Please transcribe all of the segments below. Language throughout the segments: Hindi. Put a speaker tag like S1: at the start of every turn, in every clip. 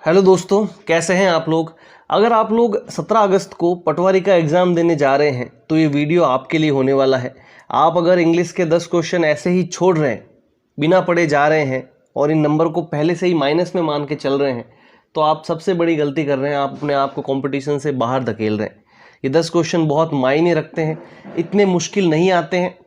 S1: हेलो दोस्तों, कैसे हैं आप लोग। अगर आप लोग 17 अगस्त को पटवारी का एग्ज़ाम देने जा रहे हैं तो ये वीडियो आपके लिए होने वाला है। आप अगर इंग्लिश के 10 क्वेश्चन ऐसे ही छोड़ रहे हैं, बिना पढ़े जा रहे हैं और इन नंबर को पहले से ही माइनस में मान के चल रहे हैं तो आप सबसे बड़ी गलती कर रहे हैं। आप अपने आप को कंपटीशन से बाहर धकेल रहे हैं। ये 10 क्वेश्चन बहुत मायने रखते हैं, इतने मुश्किल नहीं आते हैं।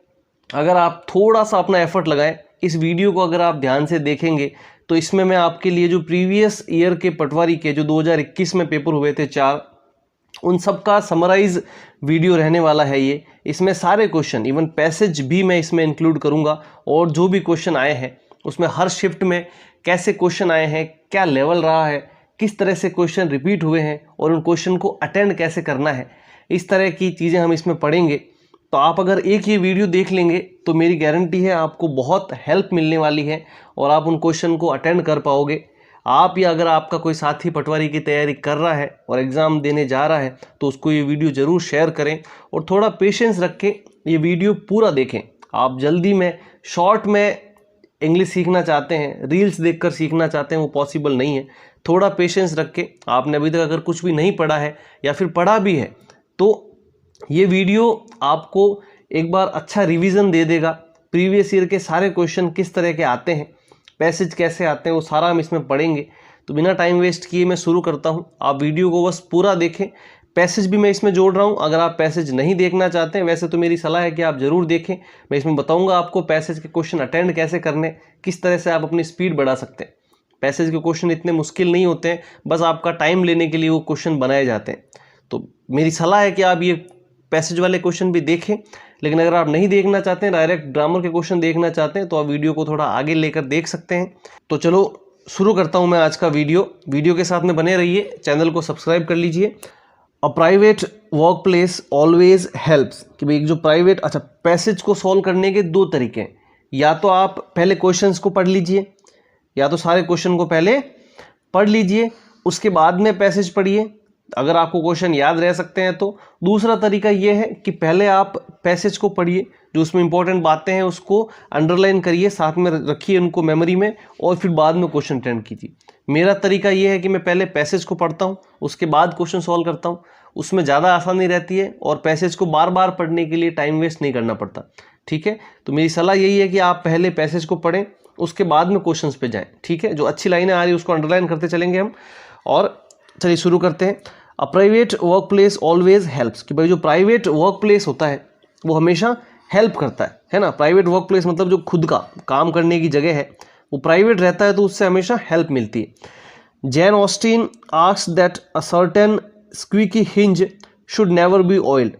S1: अगर आप थोड़ा सा अपना एफर्ट लगाएं, इस वीडियो को अगर आप ध्यान से देखेंगे तो इसमें मैं आपके लिए जो प्रीवियस ईयर के पटवारी के जो 2021 में पेपर हुए थे 4, उन सब का समराइज वीडियो रहने वाला है ये। इसमें सारे क्वेश्चन, इवन पैसेज भी मैं इसमें इंक्लूड करूंगा और जो भी क्वेश्चन आए हैं उसमें हर शिफ्ट में कैसे क्वेश्चन आए हैं, क्या लेवल रहा है, किस तरह से क्वेश्चन रिपीट हुए हैं और उन क्वेश्चन को अटेंड कैसे करना है, इस तरह की चीज़ें हम इसमें पढ़ेंगे। तो आप अगर एक ये वीडियो देख लेंगे तो मेरी गारंटी है आपको बहुत हेल्प मिलने वाली है और आप उन क्वेश्चन को अटेंड कर पाओगे। आप या अगर आपका कोई साथी पटवारी की तैयारी कर रहा है और एग्ज़ाम देने जा रहा है तो उसको ये वीडियो ज़रूर शेयर करें और थोड़ा पेशेंस रख के ये वीडियो पूरा देखें। आप जल्दी में शॉर्ट में इंग्लिश सीखना चाहते हैं, रील्स देखकर सीखना चाहते हैं, वो पॉसिबल नहीं है। थोड़ा पेशेंस रख के, आपने अभी तक अगर कुछ भी नहीं पढ़ा है या फिर पढ़ा भी है तो ये वीडियो आपको एक बार अच्छा रिवीजन दे देगा। प्रीवियस ईयर के सारे क्वेश्चन किस तरह के आते हैं, पैसेज कैसे आते हैं, वो सारा हम इसमें पढ़ेंगे। तो बिना टाइम वेस्ट किए मैं शुरू करता हूँ। आप वीडियो को बस पूरा देखें। पैसेज भी मैं इसमें जोड़ रहा हूँ। अगर आप पैसेज नहीं देखना चाहते हैं, वैसे तो मेरी सलाह है कि आप ज़रूर देखें। मैं इसमें बताऊँगा आपको पैसेज के क्वेश्चन अटेंड कैसे करने, किस तरह से आप अपनी स्पीड बढ़ा सकते हैं। पैसेज के क्वेश्चन इतने मुश्किल नहीं होते हैं, बस आपका टाइम लेने के लिए वो क्वेश्चन बनाए जाते हैं। तो मेरी सलाह है कि आप ये पैसेज वाले क्वेश्चन भी देखें। लेकिन अगर आप नहीं देखना चाहते हैं, डायरेक्ट ग्रामर के क्वेश्चन देखना चाहते हैं, तो आप वीडियो को थोड़ा आगे लेकर देख सकते हैं। तो चलो शुरू करता हूं मैं आज का वीडियो के साथ में बने रहिए, चैनल को सब्सक्राइब कर लीजिए। A private work place always helps कि भाई जो प्राइवेट, अच्छा, पैसेज को सॉल्व करने के दो तरीके हैं। या तो आप पहले क्वेश्चंस को पढ़ लीजिए, या तो सारे क्वेश्चन को पहले पढ़ लीजिए, उसके बाद में पैसेज पढ़िए। अगर आपको क्वेश्चन याद रह सकते हैं तो दूसरा तरीका यह है कि पहले आप पैसेज को पढ़िए, जो उसमें इंपॉर्टेंट बातें हैं उसको अंडरलाइन करिए, साथ में रखिए उनको मेमोरी में, और फिर बाद में क्वेश्चन अटेंड कीजिए। मेरा तरीका यह है कि मैं पहले पैसेज को पढ़ता हूं, उसके बाद क्वेश्चन सॉल्व करता हूं। उसमें ज़्यादा आसानी रहती है और पैसेज को बार बार पढ़ने के लिए टाइम वेस्ट नहीं करना पड़ता। ठीक है, तो मेरी सलाह यही है कि आप पहले पैसेज को पढ़ें, उसके बाद में क्वेश्चन पे जाएँ। ठीक है, जो अच्छी लाइनें आ रही है उसको अंडरलाइन करते चलेंगे हम। और चलिए शुरू करते हैं। A private work place always helps कि भाई जो प्राइवेट वर्क प्लेस होता है वो हमेशा हेल्प करता है ना। प्राइवेट वर्क प्लेस मतलब जो खुद का काम करने की जगह है वो प्राइवेट रहता है, तो उससे हमेशा हेल्प मिलती है। Jain Austin asks that a certain squeaky hinge should never be oiled.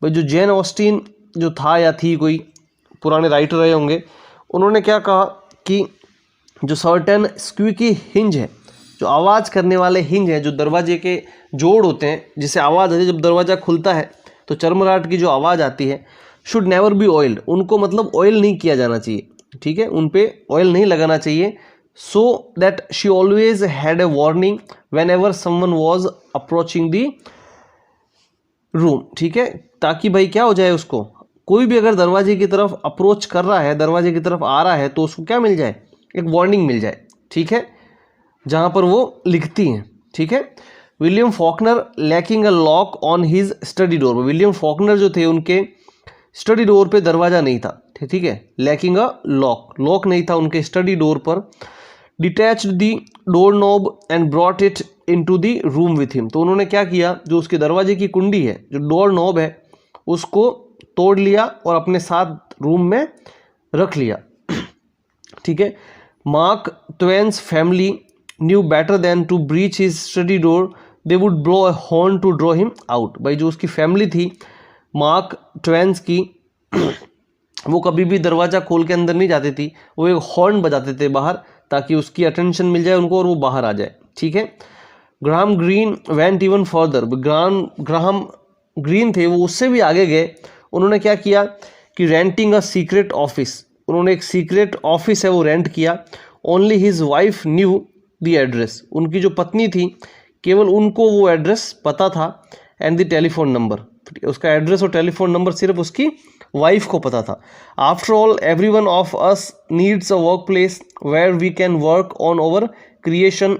S1: भाई जो जैन ऑस्टिन जो था या थी, कोई पुराने राइटर रहे होंगे, उन्होंने क्या कहा कि जो सर्टेन स्क्वीकी हिंज है, जो आवाज़ करने वाले हिंज हैं, जो दरवाजे के जोड़ होते हैं, जिससे आवाज़ आती है जब दरवाज़ा खुलता है तो चरमराहट की जो आवाज़ आती है, शुड नेवर बी ऑयल्ड, उनको मतलब ऑयल नहीं किया जाना चाहिए। ठीक है, उन पे ऑयल नहीं लगाना चाहिए। सो that she always had a warning when ever someone was approaching the room. ठीक है, ताकि भाई क्या हो जाए, उसको कोई भी अगर दरवाजे की तरफ अप्रोच कर रहा है, दरवाजे की तरफ आ रहा है, तो उसको क्या मिल जाए, एक वार्निंग मिल जाए। ठीक है, जहाँ पर वो लिखती हैं। ठीक है, William Faulkner lacking a lock on his study door. William Faulkner जो थे, उनके स्टडी डोर पे दरवाज़ा नहीं था। ठीक है, लैकिंग अ लॉक नहीं था उनके स्टडी डोर पर। Detached the door knob and brought it into the room with him. तो उन्होंने क्या किया, जो उसके दरवाजे की कुंडी है, जो डोर नॉब है, उसको तोड़ लिया और अपने साथ रूम में रख लिया। ठीक है, Mark Twain's family knew better than to breach his study door, they would blow a horn to draw him out। भाई जो उसकी फैमिली थी मार्क ट्वेन्स की, वो कभी भी दरवाज़ा खोल के अंदर नहीं जाती थी, वो एक हॉर्न बजाते थे बाहर, ताकि उसकी अटेंशन मिल जाए उनको और वो बाहर आ जाए। ठीक है, Graham green went even further. Graham green थे, वो उससे भी आगे गए। उन्होंने क्या किया कि रेंटिंग अ सीक्रेट ऑफिस, उन्होंने एक सीक्रेट ऑफिस है वो रेंट किया। ओनली हिज वाइफ न्यू दी एड्रेस, उनकी जो पत्नी थी केवल उनको वो एड्रेस पता था, एंड द टेलीफोन नंबर, उसका एड्रेस और टेलीफोन नंबर सिर्फ उसकी वाइफ को पता था। After all every one of us needs a work place where we can work on our creation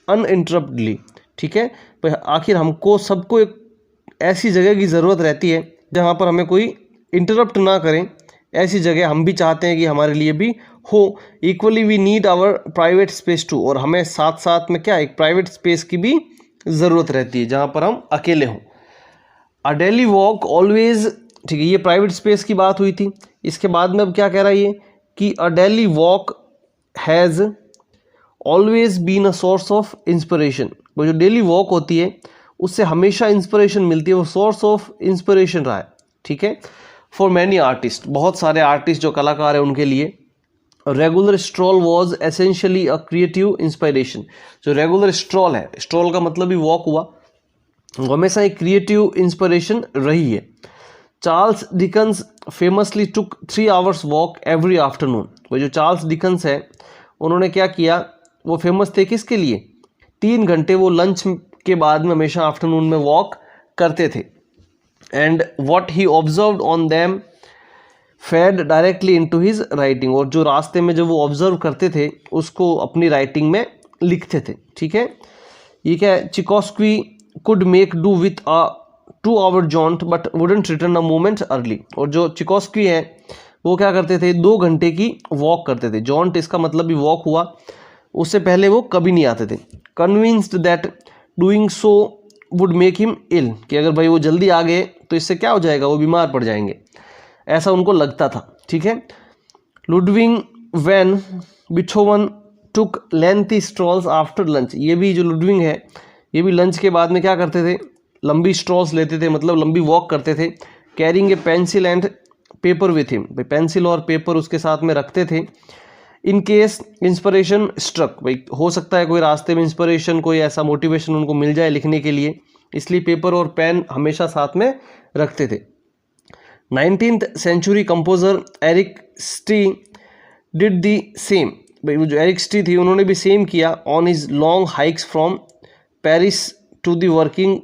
S1: uninterruptedly, ठीक है। पर आखिर हमको सबको एक ऐसी जगह की ज़रूरत रहती है जहाँ पर हमें कोई इंटरप्ट ना करें, ऐसी जगह हम भी चाहते हैं कि हमारे लिए भी हो। Equally we need our private space too, और हमें साथ साथ में क्या, एक प्राइवेट स्पेस की भी ज़रूरत रहती है जहाँ पर हम अकेले हों। अ डेली वॉक ऑलवेज, ठीक है, ये प्राइवेट स्पेस की बात हुई थी। इसके बाद में अब क्या कह रहा है ये कि a daily walk has always been a source of inspiration. वो जो डेली वॉक होती है उससे हमेशा इंस्पिरेशन मिलती है, वो सोर्स ऑफ इंस्पिरेशन रहा है, ठीक है। फॉर मैनी आर्टिस्ट, बहुत सारे आर्टिस्ट जो कलाकार हैं उनके लिए। Regular stroll was essentially a creative inspiration. जो रेगुलर स्ट्रॉल है, स्ट्रॉल का मतलब भी वॉक हुआ, वो हमेशा एक क्रिएटिव इंस्पिरेशन रही है। चार्ल्स डिकन्स फेमसली टुक 3 hours वॉक एवरी आफ्टरनून। वो जो चार्ल्स डिकन्स है उन्होंने क्या किया, वो फेमस थे किसके लिए, 3 घंटे वो लंच के बाद में हमेशा आफ्टरनून में वॉक करते थे। And what he observed on them fed directly into his writing. और जो रास्ते में जो वो ऑब्जर्व करते थे उसको अपनी राइटिंग में लिखते थे, ठीक है। ये क्या है, Tchaikovsky could make do with a 2 hour jaunt but wouldn't return a moment early. और जो चिकोस्की है वो क्या करते थे, 2 घंटे की वॉक करते थे। जॉन्ट इसका मतलब भी वॉक हुआ, उससे पहले वो कभी नहीं आते थे। Convinced that doing so would make him ill, कि अगर भाई वो जल्दी आ गए तो इससे क्या हो जाएगा, वो बीमार पड़ जाएंगे, ऐसा उनको लगता था, ठीक है। लुडविग वैन बिथोवन टुक लेंथी स्ट्रॉल्स आफ्टर लंच। ये भी जो लुडविग है ये भी लंच के बाद में क्या करते थे, लंबी स्ट्रॉल्स लेते थे, मतलब लंबी वॉक करते थे। Carrying a pencil and paper with him, भाई पेंसिल और पेपर उसके साथ में रखते थे। इन केस इंस्पिरेशन स्ट्रक, भाई हो सकता है कोई रास्ते में इंस्पिरेशन, कोई ऐसा मोटिवेशन उनको मिल जाए लिखने के लिए, इसलिए पेपर और पेन हमेशा साथ में रखते थे। 19th century कंपोजर एरिक स्टी डिड दी सेम। भाई वो जो एरिक स्टी थी उन्होंने भी सेम किया। On his long hikes from Paris to the working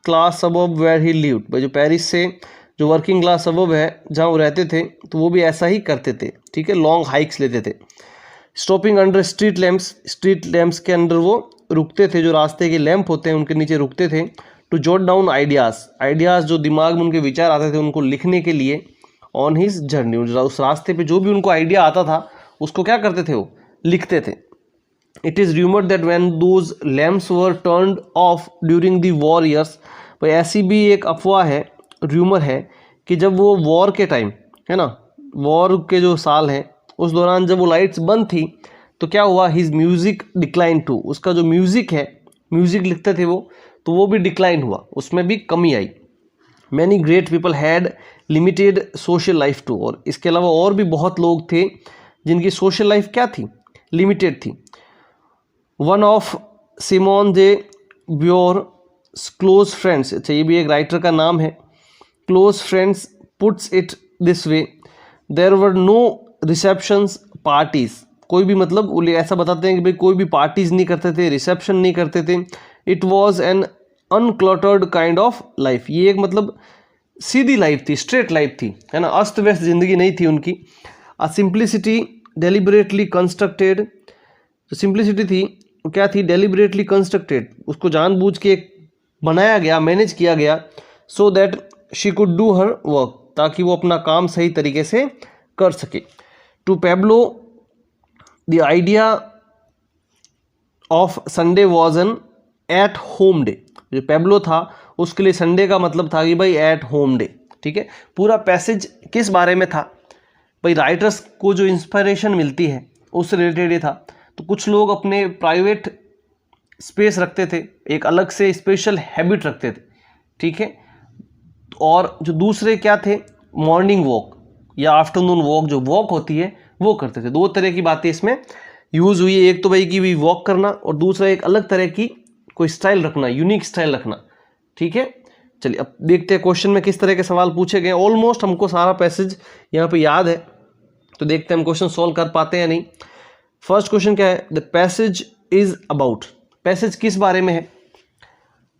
S1: class suburb where he lived. भाई जो पेरिस से जो वर्किंग क्लास सबब है जहाँ वो रहते थे तो वो भी ऐसा ही करते थे, ठीक है, लॉन्ग हाइक्स लेते थे। Stopping under street lamps, street lamps के अंडर वो रुकते थे, जो रास्ते के लैंप होते हैं उनके नीचे रुकते थे। टू जॉट डाउन आइडियाज़ जो दिमाग में उनके विचार आते थे उनको लिखने के लिए। ऑन हिज जर्नी, उस रास्ते पे जो भी उनको आइडिया आता था उसको क्या करते थे, वो लिखते थे। It is rumoured that when those lamps were turned of during the war years. भाई ऐसी भी एक अफवाह है, र्यूमर है, कि जब वो वॉर के टाइम है ना, वॉर के जो साल हैं उस दौरान जब वो लाइट्स बंद थी तो क्या हुआ, हिज म्यूज़िक डिक्लाइन टू। उसका जो म्यूज़िक है, म्यूज़िक लिखते थे वो, तो वो भी डिक्लाइन हुआ, उसमें भी कमी आई। Many great people had limited social life too. और इसके अलावा और भी बहुत लोग थे जिनकी सोशल लाइफ क्या थी, लिमिटेड थी। One of Simone de Beauvoir close friends, अच्छा ये भी एक राइटर का नाम है, close friends puts it this way, there were no receptions parties. कोई भी मतलब वो ऐसा बताते हैं कि भाई कोई भी पार्टीज नहीं करते थे, रिसेप्शन नहीं करते थे। It was an uncluttered kind of life. ये एक मतलब सीधी लाइफ थी, स्ट्रेट लाइफ थी, है ना, अस्त व्यस्त जिंदगी नहीं थी उनकी। अ सिंप्लिसिटी डेलिबरेटली कंस्ट्रक्टेड, जो सिंप्लिसिटी थी वो क्या थी, डेलिबरेटली कंस्ट्रक्टेड, उसको जानबूझ के बनाया गया, मैनेज किया गया, so that she could do her work, ताकि वो अपना काम सही तरीके से कर सके। To Pablo the idea of Sunday was an at home day. जो पेब्लो था उसके लिए संडे का मतलब था कि भाई एट होम डे, ठीक है। पूरा पैसेज किस बारे में था, भाई राइटर्स को जो इंस्पिरेशन मिलती है उससे रिलेटेड ही था। तो कुछ लोग अपने प्राइवेट स्पेस रखते थे, एक अलग से स्पेशल हैबिट रखते थे, ठीक है। और जो दूसरे क्या थे, मॉर्निंग वॉक या आफ्टरनून वॉक, जो वॉक होती है वो करते थे। 2 तरह की बातें इसमें यूज़ हुई है, एक तो भाई कि भी वॉक करना, और दूसरा एक अलग तरह की कोई स्टाइल रखना, यूनिक स्टाइल रखना, ठीक है। चलिए अब देखते हैं क्वेश्चन में किस तरह के सवाल पूछे गए। ऑलमोस्ट हमको सारा पैसेज यहाँ पे याद है, तो देखते हैं हम क्वेश्चन सॉल्व कर पाते हैं या नहीं। फर्स्ट क्वेश्चन क्या है, the passage is about, passage किस बारे में है।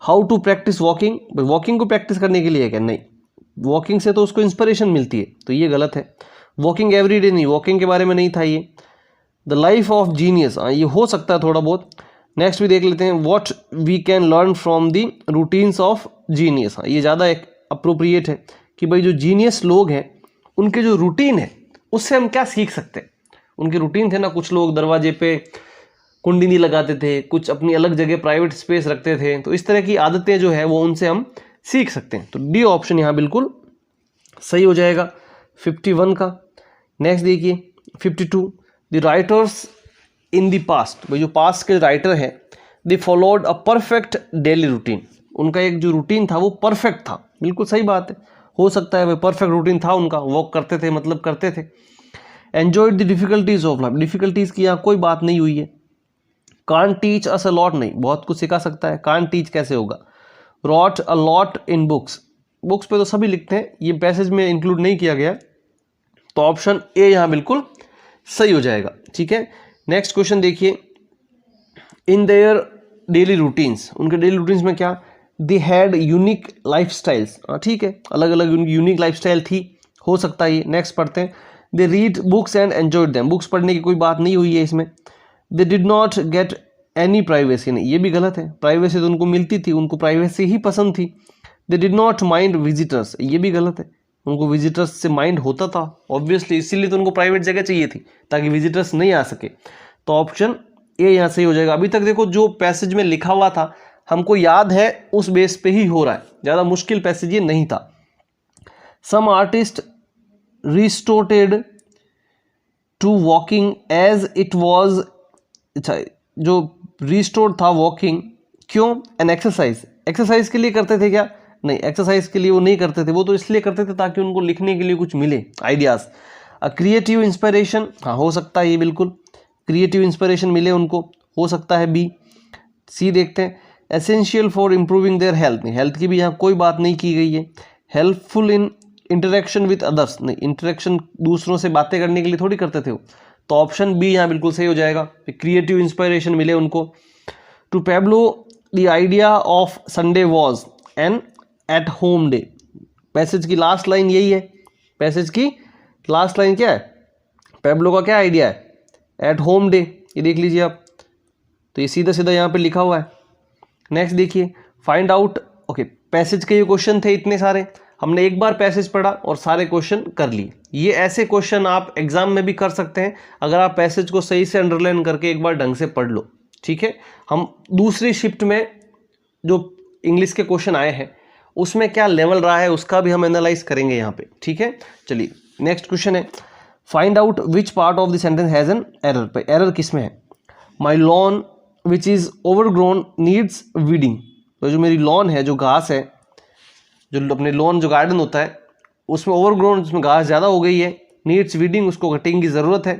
S1: हाउ टू प्रैक्टिस वॉकिंग, भाई वॉकिंग को प्रैक्टिस करने के लिए है क्या, नहीं, वॉकिंग से तो उसको इंस्पिरेशन मिलती है, तो ये गलत है। वॉकिंग एवरीडे नहीं, वॉकिंग के बारे में नहीं था ये। द लाइफ ऑफ जीनियस, ये हो सकता है थोड़ा बहुत। नेक्स्ट भी देख लेते हैं, what we can learn from the routines of genius. हाँ, ये ज़्यादा एक अप्रोप्रिएट है कि भाई जो जीनियस लोग हैं उनके जो रूटीन है उससे हम क्या सीख सकते हैं। उनके रूटीन थे ना, कुछ लोग दरवाजे पे कुंडी नहीं लगाते थे, कुछ अपनी अलग जगह प्राइवेट स्पेस रखते थे, तो इस तरह की आदतें जो है वो उनसे हम सीख सकते हैं। तो डी ऑप्शन यहाँ बिल्कुल सही हो जाएगा 51 का। नेक्स्ट देखिए 52, the writers in the past, भाई जो पास्ट के राइटर हैं, they followed a perfect daily routine, उनका एक जो रूटीन था वो परफेक्ट था। बिल्कुल सही बात है, हो सकता है भाई परफेक्ट रूटीन था उनका, वॉक करते थे मतलब करते थे। Enjoyed the difficulties of life, difficulties की यहाँ कोई बात नहीं हुई है। Can't teach us a lot, नहीं, बहुत कुछ सिखा सकता है, कांट टीच कैसे होगा। Wrote a lot in books, books पे तो सभी लिखते हैं, ये पैसेज में इंक्लूड नहीं किया गया, तो ऑप्शन ए यहाँ बिल्कुल सही हो जाएगा। ठीक है, नेक्स्ट क्वेश्चन देखिए, इन देयर डेली रूटीन्स, उनके डेली रूटीन्स में क्या, they had unique life styles, ठीक है, अलग अलग यूनिक लाइफ स्टाइल थी, हो सकता है ये। नेक्स्ट पढ़ते हैं, they read books and enjoyed them, books पढ़ने की कोई बात नहीं हुई है इसमें। They did not get any privacy, नहीं, ये भी गलत है, प्राइवेसी तो उनको मिलती थी, उनको प्राइवेसी ही पसंद थी। They did not mind visitors, ये भी गलत है, उनको विजिटर्स से माइंड होता था ऑब्वियसली, इसीलिए तो उनको प्राइवेट जगह चाहिए थी ताकि विजिटर्स नहीं आ सके। तो ऑप्शन ए यहाँ सही हो जाएगा। अभी तक देखो जो पैसेज में लिखा हुआ था हमको याद है, उस बेस पे ही हो रहा है, ज़्यादा मुश्किल पैसेज ये नहीं था। Some artist resorted to walking as it was, अच्छा, जो रिस्टोर था वॉकिंग, क्यों, एन एक्सरसाइज, एक्सरसाइज के लिए करते थे क्या, नहीं, एक्सरसाइज के लिए वो नहीं करते थे, वो तो इसलिए करते थे ताकि उनको लिखने के लिए कुछ मिले आइडियाज़। क्रिएटिव इंस्पिरेशन, हाँ हो सकता है ये बिल्कुल, क्रिएटिव इंस्पिरेशन मिले उनको, हो सकता है बी। सी देखते हैं, essential for improving their health, नहीं, हेल्थ की भी यहाँ कोई बात नहीं की गई है। Helpful in interaction with others, नहीं, इंटरेक्शन दूसरों से बातें करने के लिए थोड़ी करते थे वो, तो ऑप्शन बी यहाँ बिल्कुल सही हो जाएगा, क्रिएटिव इंस्पिरेशन मिले उनको। To Pablo the idea of Sunday was an at home day, passage की लास्ट लाइन यही है, पैसेज की लास्ट लाइन क्या है, पैब्लो का क्या आइडिया है, एट होम डे, ये देख लीजिए आप, तो ये सीधा सीधा यहाँ पे लिखा हुआ है। नेक्स्ट देखिए, फाइंड आउट, ओके, पैसेज के ये क्वेश्चन थे इतने सारे, हमने एक बार पैसेज पढ़ा और सारे क्वेश्चन कर लिए। ये ऐसे क्वेश्चन आप एग्जाम में भी कर सकते हैं अगर आप पैसेज को सही से अंडरलाइन करके एक बार ढंग से पढ़ लो। ठीक है, हम दूसरी शिफ्ट में जो इंग्लिश के क्वेश्चन आए हैं उसमें क्या लेवल रहा है उसका भी हम एनालाइज करेंगे यहाँ पे। ठीक है, चलिए नेक्स्ट क्वेश्चन है, find out which part of the sentence has an error, पे एरर किस में है। My lawn which is overgrown needs weeding, तो जो मेरी लॉन है, जो घास है, जो अपने लॉन जो गार्डन होता है उसमें ओवरग्रोन, उसमें घास ज़्यादा हो गई है, नीड्स वीडिंग, उसको कटिंग की ज़रूरत है,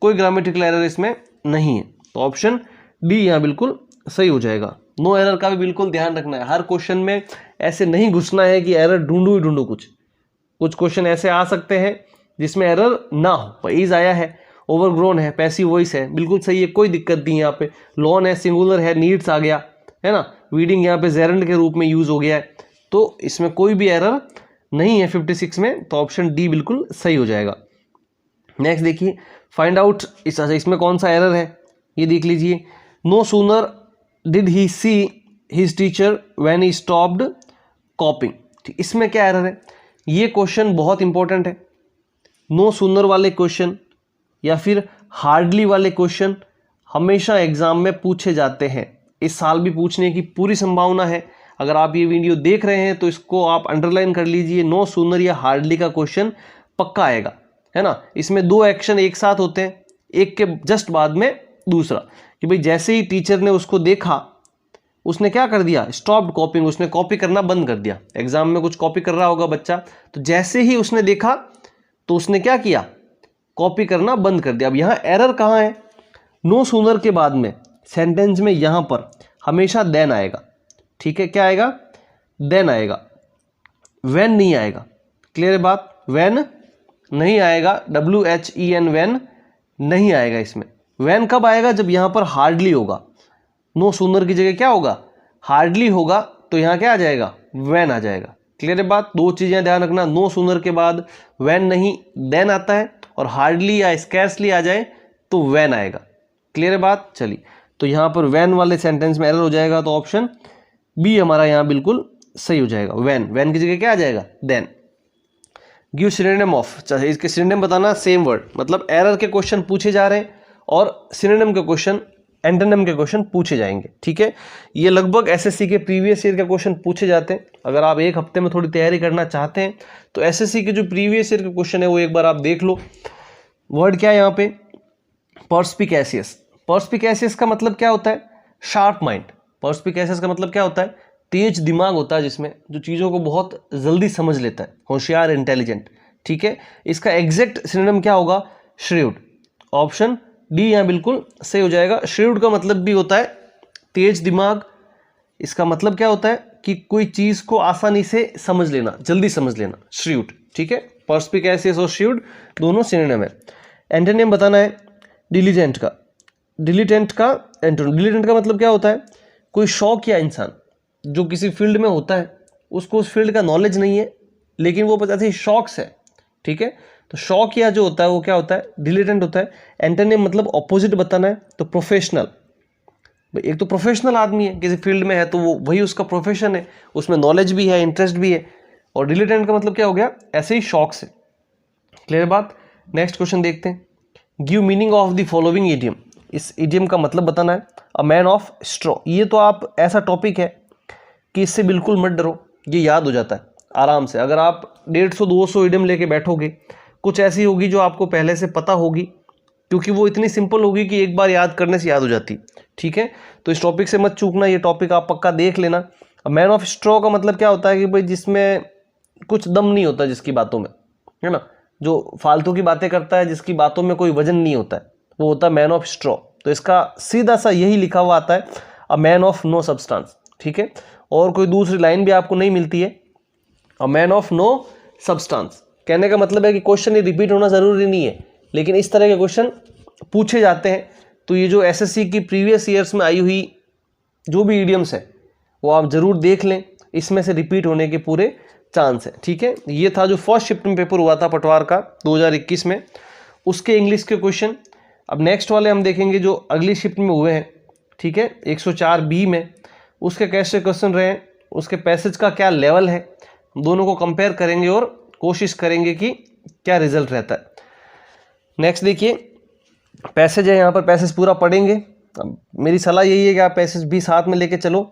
S1: कोई ग्रामेटिकल एरर इसमें नहीं है, तो ऑप्शन डी यहाँ बिल्कुल सही हो जाएगा। नो एरर का भी बिल्कुल ध्यान रखना है, हर क्वेश्चन में ऐसे नहीं घुसना है कि एरर ढूंढूं ही ढूंढूं, कुछ क्वेश्चन ऐसे आ सकते हैं जिसमें एरर ना हो। इज आया है, ओवरग्रोन है, पैसिव वॉइस है, बिल्कुल सही है, कोई दिक्कत नहीं है यहाँ पे। लॉन है, सिंगुलर है, नीड्स आ गया है ना, वीडिंग यहाँ पे जेरेंड के रूप में यूज हो गया है, तो इसमें कोई भी एरर नहीं है 56 में, तो ऑप्शन डी बिल्कुल सही हो जाएगा। नेक्स्ट देखिए, फाइंड आउट, इसमें कौन सा एरर है ये देख लीजिए। No sooner did he see his teacher when he stopped copying, ठीक, इसमें क्या एरर है, ये क्वेश्चन बहुत इंपॉर्टेंट है। नो सूनर वाले क्वेश्चन या फिर हार्डली वाले क्वेश्चन हमेशा एग्जाम में पूछे जाते हैं, इस साल भी पूछने की पूरी संभावना है। अगर आप ये वीडियो देख रहे हैं तो इसको आप अंडरलाइन कर लीजिए, नो सूनर या हार्डली का क्वेश्चन पक्का आएगा, है ना। इसमें दो एक्शन एक साथ होते हैं, एक के जस्ट बाद में दूसरा, कि भाई जैसे ही टीचर ने उसको देखा उसने क्या कर दिया, स्टॉप्ड कॉपिंग, उसने कॉपी करना बंद कर दिया। एग्जाम में कुछ कॉपी कर रहा होगा बच्चा, तो जैसे ही उसने देखा तो उसने क्या किया, कॉपी करना बंद कर दिया। अब यहाँ एरर कहाँ है, नो सूनर के बाद में सेंटेंस में यहाँ पर हमेशा देन आएगा, ठीक है, क्या आएगा, देन आएगा, व्हेन नहीं आएगा। क्लियर है बात, व्हेन नहीं आएगा, WHEN व्हेन नहीं आएगा इसमें। व्हेन कब आएगा, जब यहाँ पर हार्डली होगा, नो सूनर की जगह क्या होगा, हार्डली होगा, तो यहाँ क्या आ जाएगा, व्हेन आ जाएगा। क्लियर है बात, दो चीज़ें ध्यान रखना, नो सूनर के बाद व्हेन नहीं देन आता है, और हार्डली या स्कैर्सली आ जाए तो व्हेन आएगा। क्लियर है बात, चलिए तो यहाँ पर वैन वाले सेंटेंस में एरर हो जाएगा, तो ऑप्शन बी हमारा यहाँ बिल्कुल सही हो जाएगा। वैन की जगह क्या आ जाएगा, देन। गिव सिनोनिम ऑफ, चाहे इसके सिनोनिम बताना, सेम वर्ड, मतलब एरर के क्वेश्चन पूछे जा रहे हैं और सिनोनिम के क्वेश्चन, एंटोनिम के क्वेश्चन पूछे जाएंगे, ठीक है। ये लगभग एसएससी के प्रीवियस ईयर के क्वेश्चन पूछे जाते हैं। अगर आप एक हफ्ते में थोड़ी तैयारी करना चाहते हैं तो एसएससी के जो प्रीवियस ईयर के क्वेश्चन है वो एक बार आप देख लो। वर्ड क्या है यहाँ पे, पर्स्पिकेसियस। पर्स्पिकेसियस का मतलब क्या होता है, शार्प माइंड। पर्स्पिकेसियस का मतलब क्या होता है, तेज दिमाग होता है जिसमें, जो चीज़ों को बहुत जल्दी समझ लेता है, होशियार, इंटेलिजेंट, ठीक है। इसका एग्जैक्ट सिनोनिम क्या होगा, श्रीव्ड। ऑप्शन डी यहाँ बिल्कुल सही हो जाएगा। श्रीव्ड का मतलब भी होता है तेज दिमाग। इसका मतलब क्या होता है कि कोई चीज़ को आसानी से समझ लेना, जल्दी समझ लेना, श्रीव्ड, ठीक है। पर्स्पिकेसियस और श्रीव्ड दोनों सिनोनिम है। एंटोनिम बताना है डिलीजेंट का। डिलीटेंट का एंटोनिम, डिलीटेंट का मतलब क्या होता है, कोई शौक या इंसान जो किसी फील्ड में होता है, उसको उस फील्ड का नॉलेज नहीं है लेकिन वो पता है शौक से, ठीक है। तो शौक या जो होता है वो क्या होता है, डिलीटेंट होता है। एंटोनिम मतलब ऑपोजिट बताना है, तो प्रोफेशनल। एक तो प्रोफेशनल आदमी है, किसी फील्ड में है तो वो वही उसका प्रोफेशन है, उसमें नॉलेज भी है, इंटरेस्ट भी है। और डिलीटेंट का मतलब क्या हो गया, ऐसे ही शौक से। क्लियर बात। नेक्स्ट क्वेश्चन देखते हैं। Give meaning of the following idiom. इस इडियम का मतलब बताना है। अ मैन ऑफ स्ट्रॉ, ये तो आप ऐसा टॉपिक है कि इससे बिल्कुल मत डरो, ये याद हो जाता है आराम से। अगर आप 150-200 इडियम लेके बैठोगे, कुछ ऐसी होगी जो आपको पहले से पता होगी, क्योंकि वो इतनी सिंपल होगी कि एक बार याद करने से याद हो जाती, ठीक है। तो इस टॉपिक से मत चूकना, ये टॉपिक आप पक्का देख लेना। मैन ऑफ स्ट्रॉ का मतलब क्या होता है कि भाई जिसमें कुछ दम नहीं होता, जिसकी बातों में, है ना, जो फालतू की बातें करता है, जिसकी बातों में कोई वजन नहीं होता है, वो होता है मैन ऑफ स्ट्रॉ। तो इसका सीधा सा यही लिखा हुआ आता है, a man of no substance, ठीक है। और कोई दूसरी लाइन भी आपको नहीं मिलती है, a man of no substance. कहने का मतलब है कि क्वेश्चन ये रिपीट होना ज़रूरी नहीं है, लेकिन इस तरह के क्वेश्चन पूछे जाते हैं। तो ये जो एसएससी की प्रीवियस ईयर्स में आई हुई जो भी इडियम्स है वो आप ज़रूर देख लें, इसमें से रिपीट होने के पूरे चांस है, ठीक है। ये था जो फर्स्ट शिफ्ट में पेपर हुआ था पटवार का 2021 में, उसके इंग्लिश के क्वेश्चन। अब नेक्स्ट वाले हम देखेंगे जो अगली शिफ्ट में हुए हैं, ठीक है, 104B में, उसके कैसे क्वेश्चन रहे हैं, उसके पैसेज का क्या लेवल है, दोनों को कंपेयर करेंगे और कोशिश करेंगे कि क्या रिजल्ट रहता है। नेक्स्ट देखिए, पैसेज है, यहाँ पर पैसेज पूरा पढ़ेंगे। अब मेरी सलाह यही है कि आप पैसेज भी साथ में लेके चलो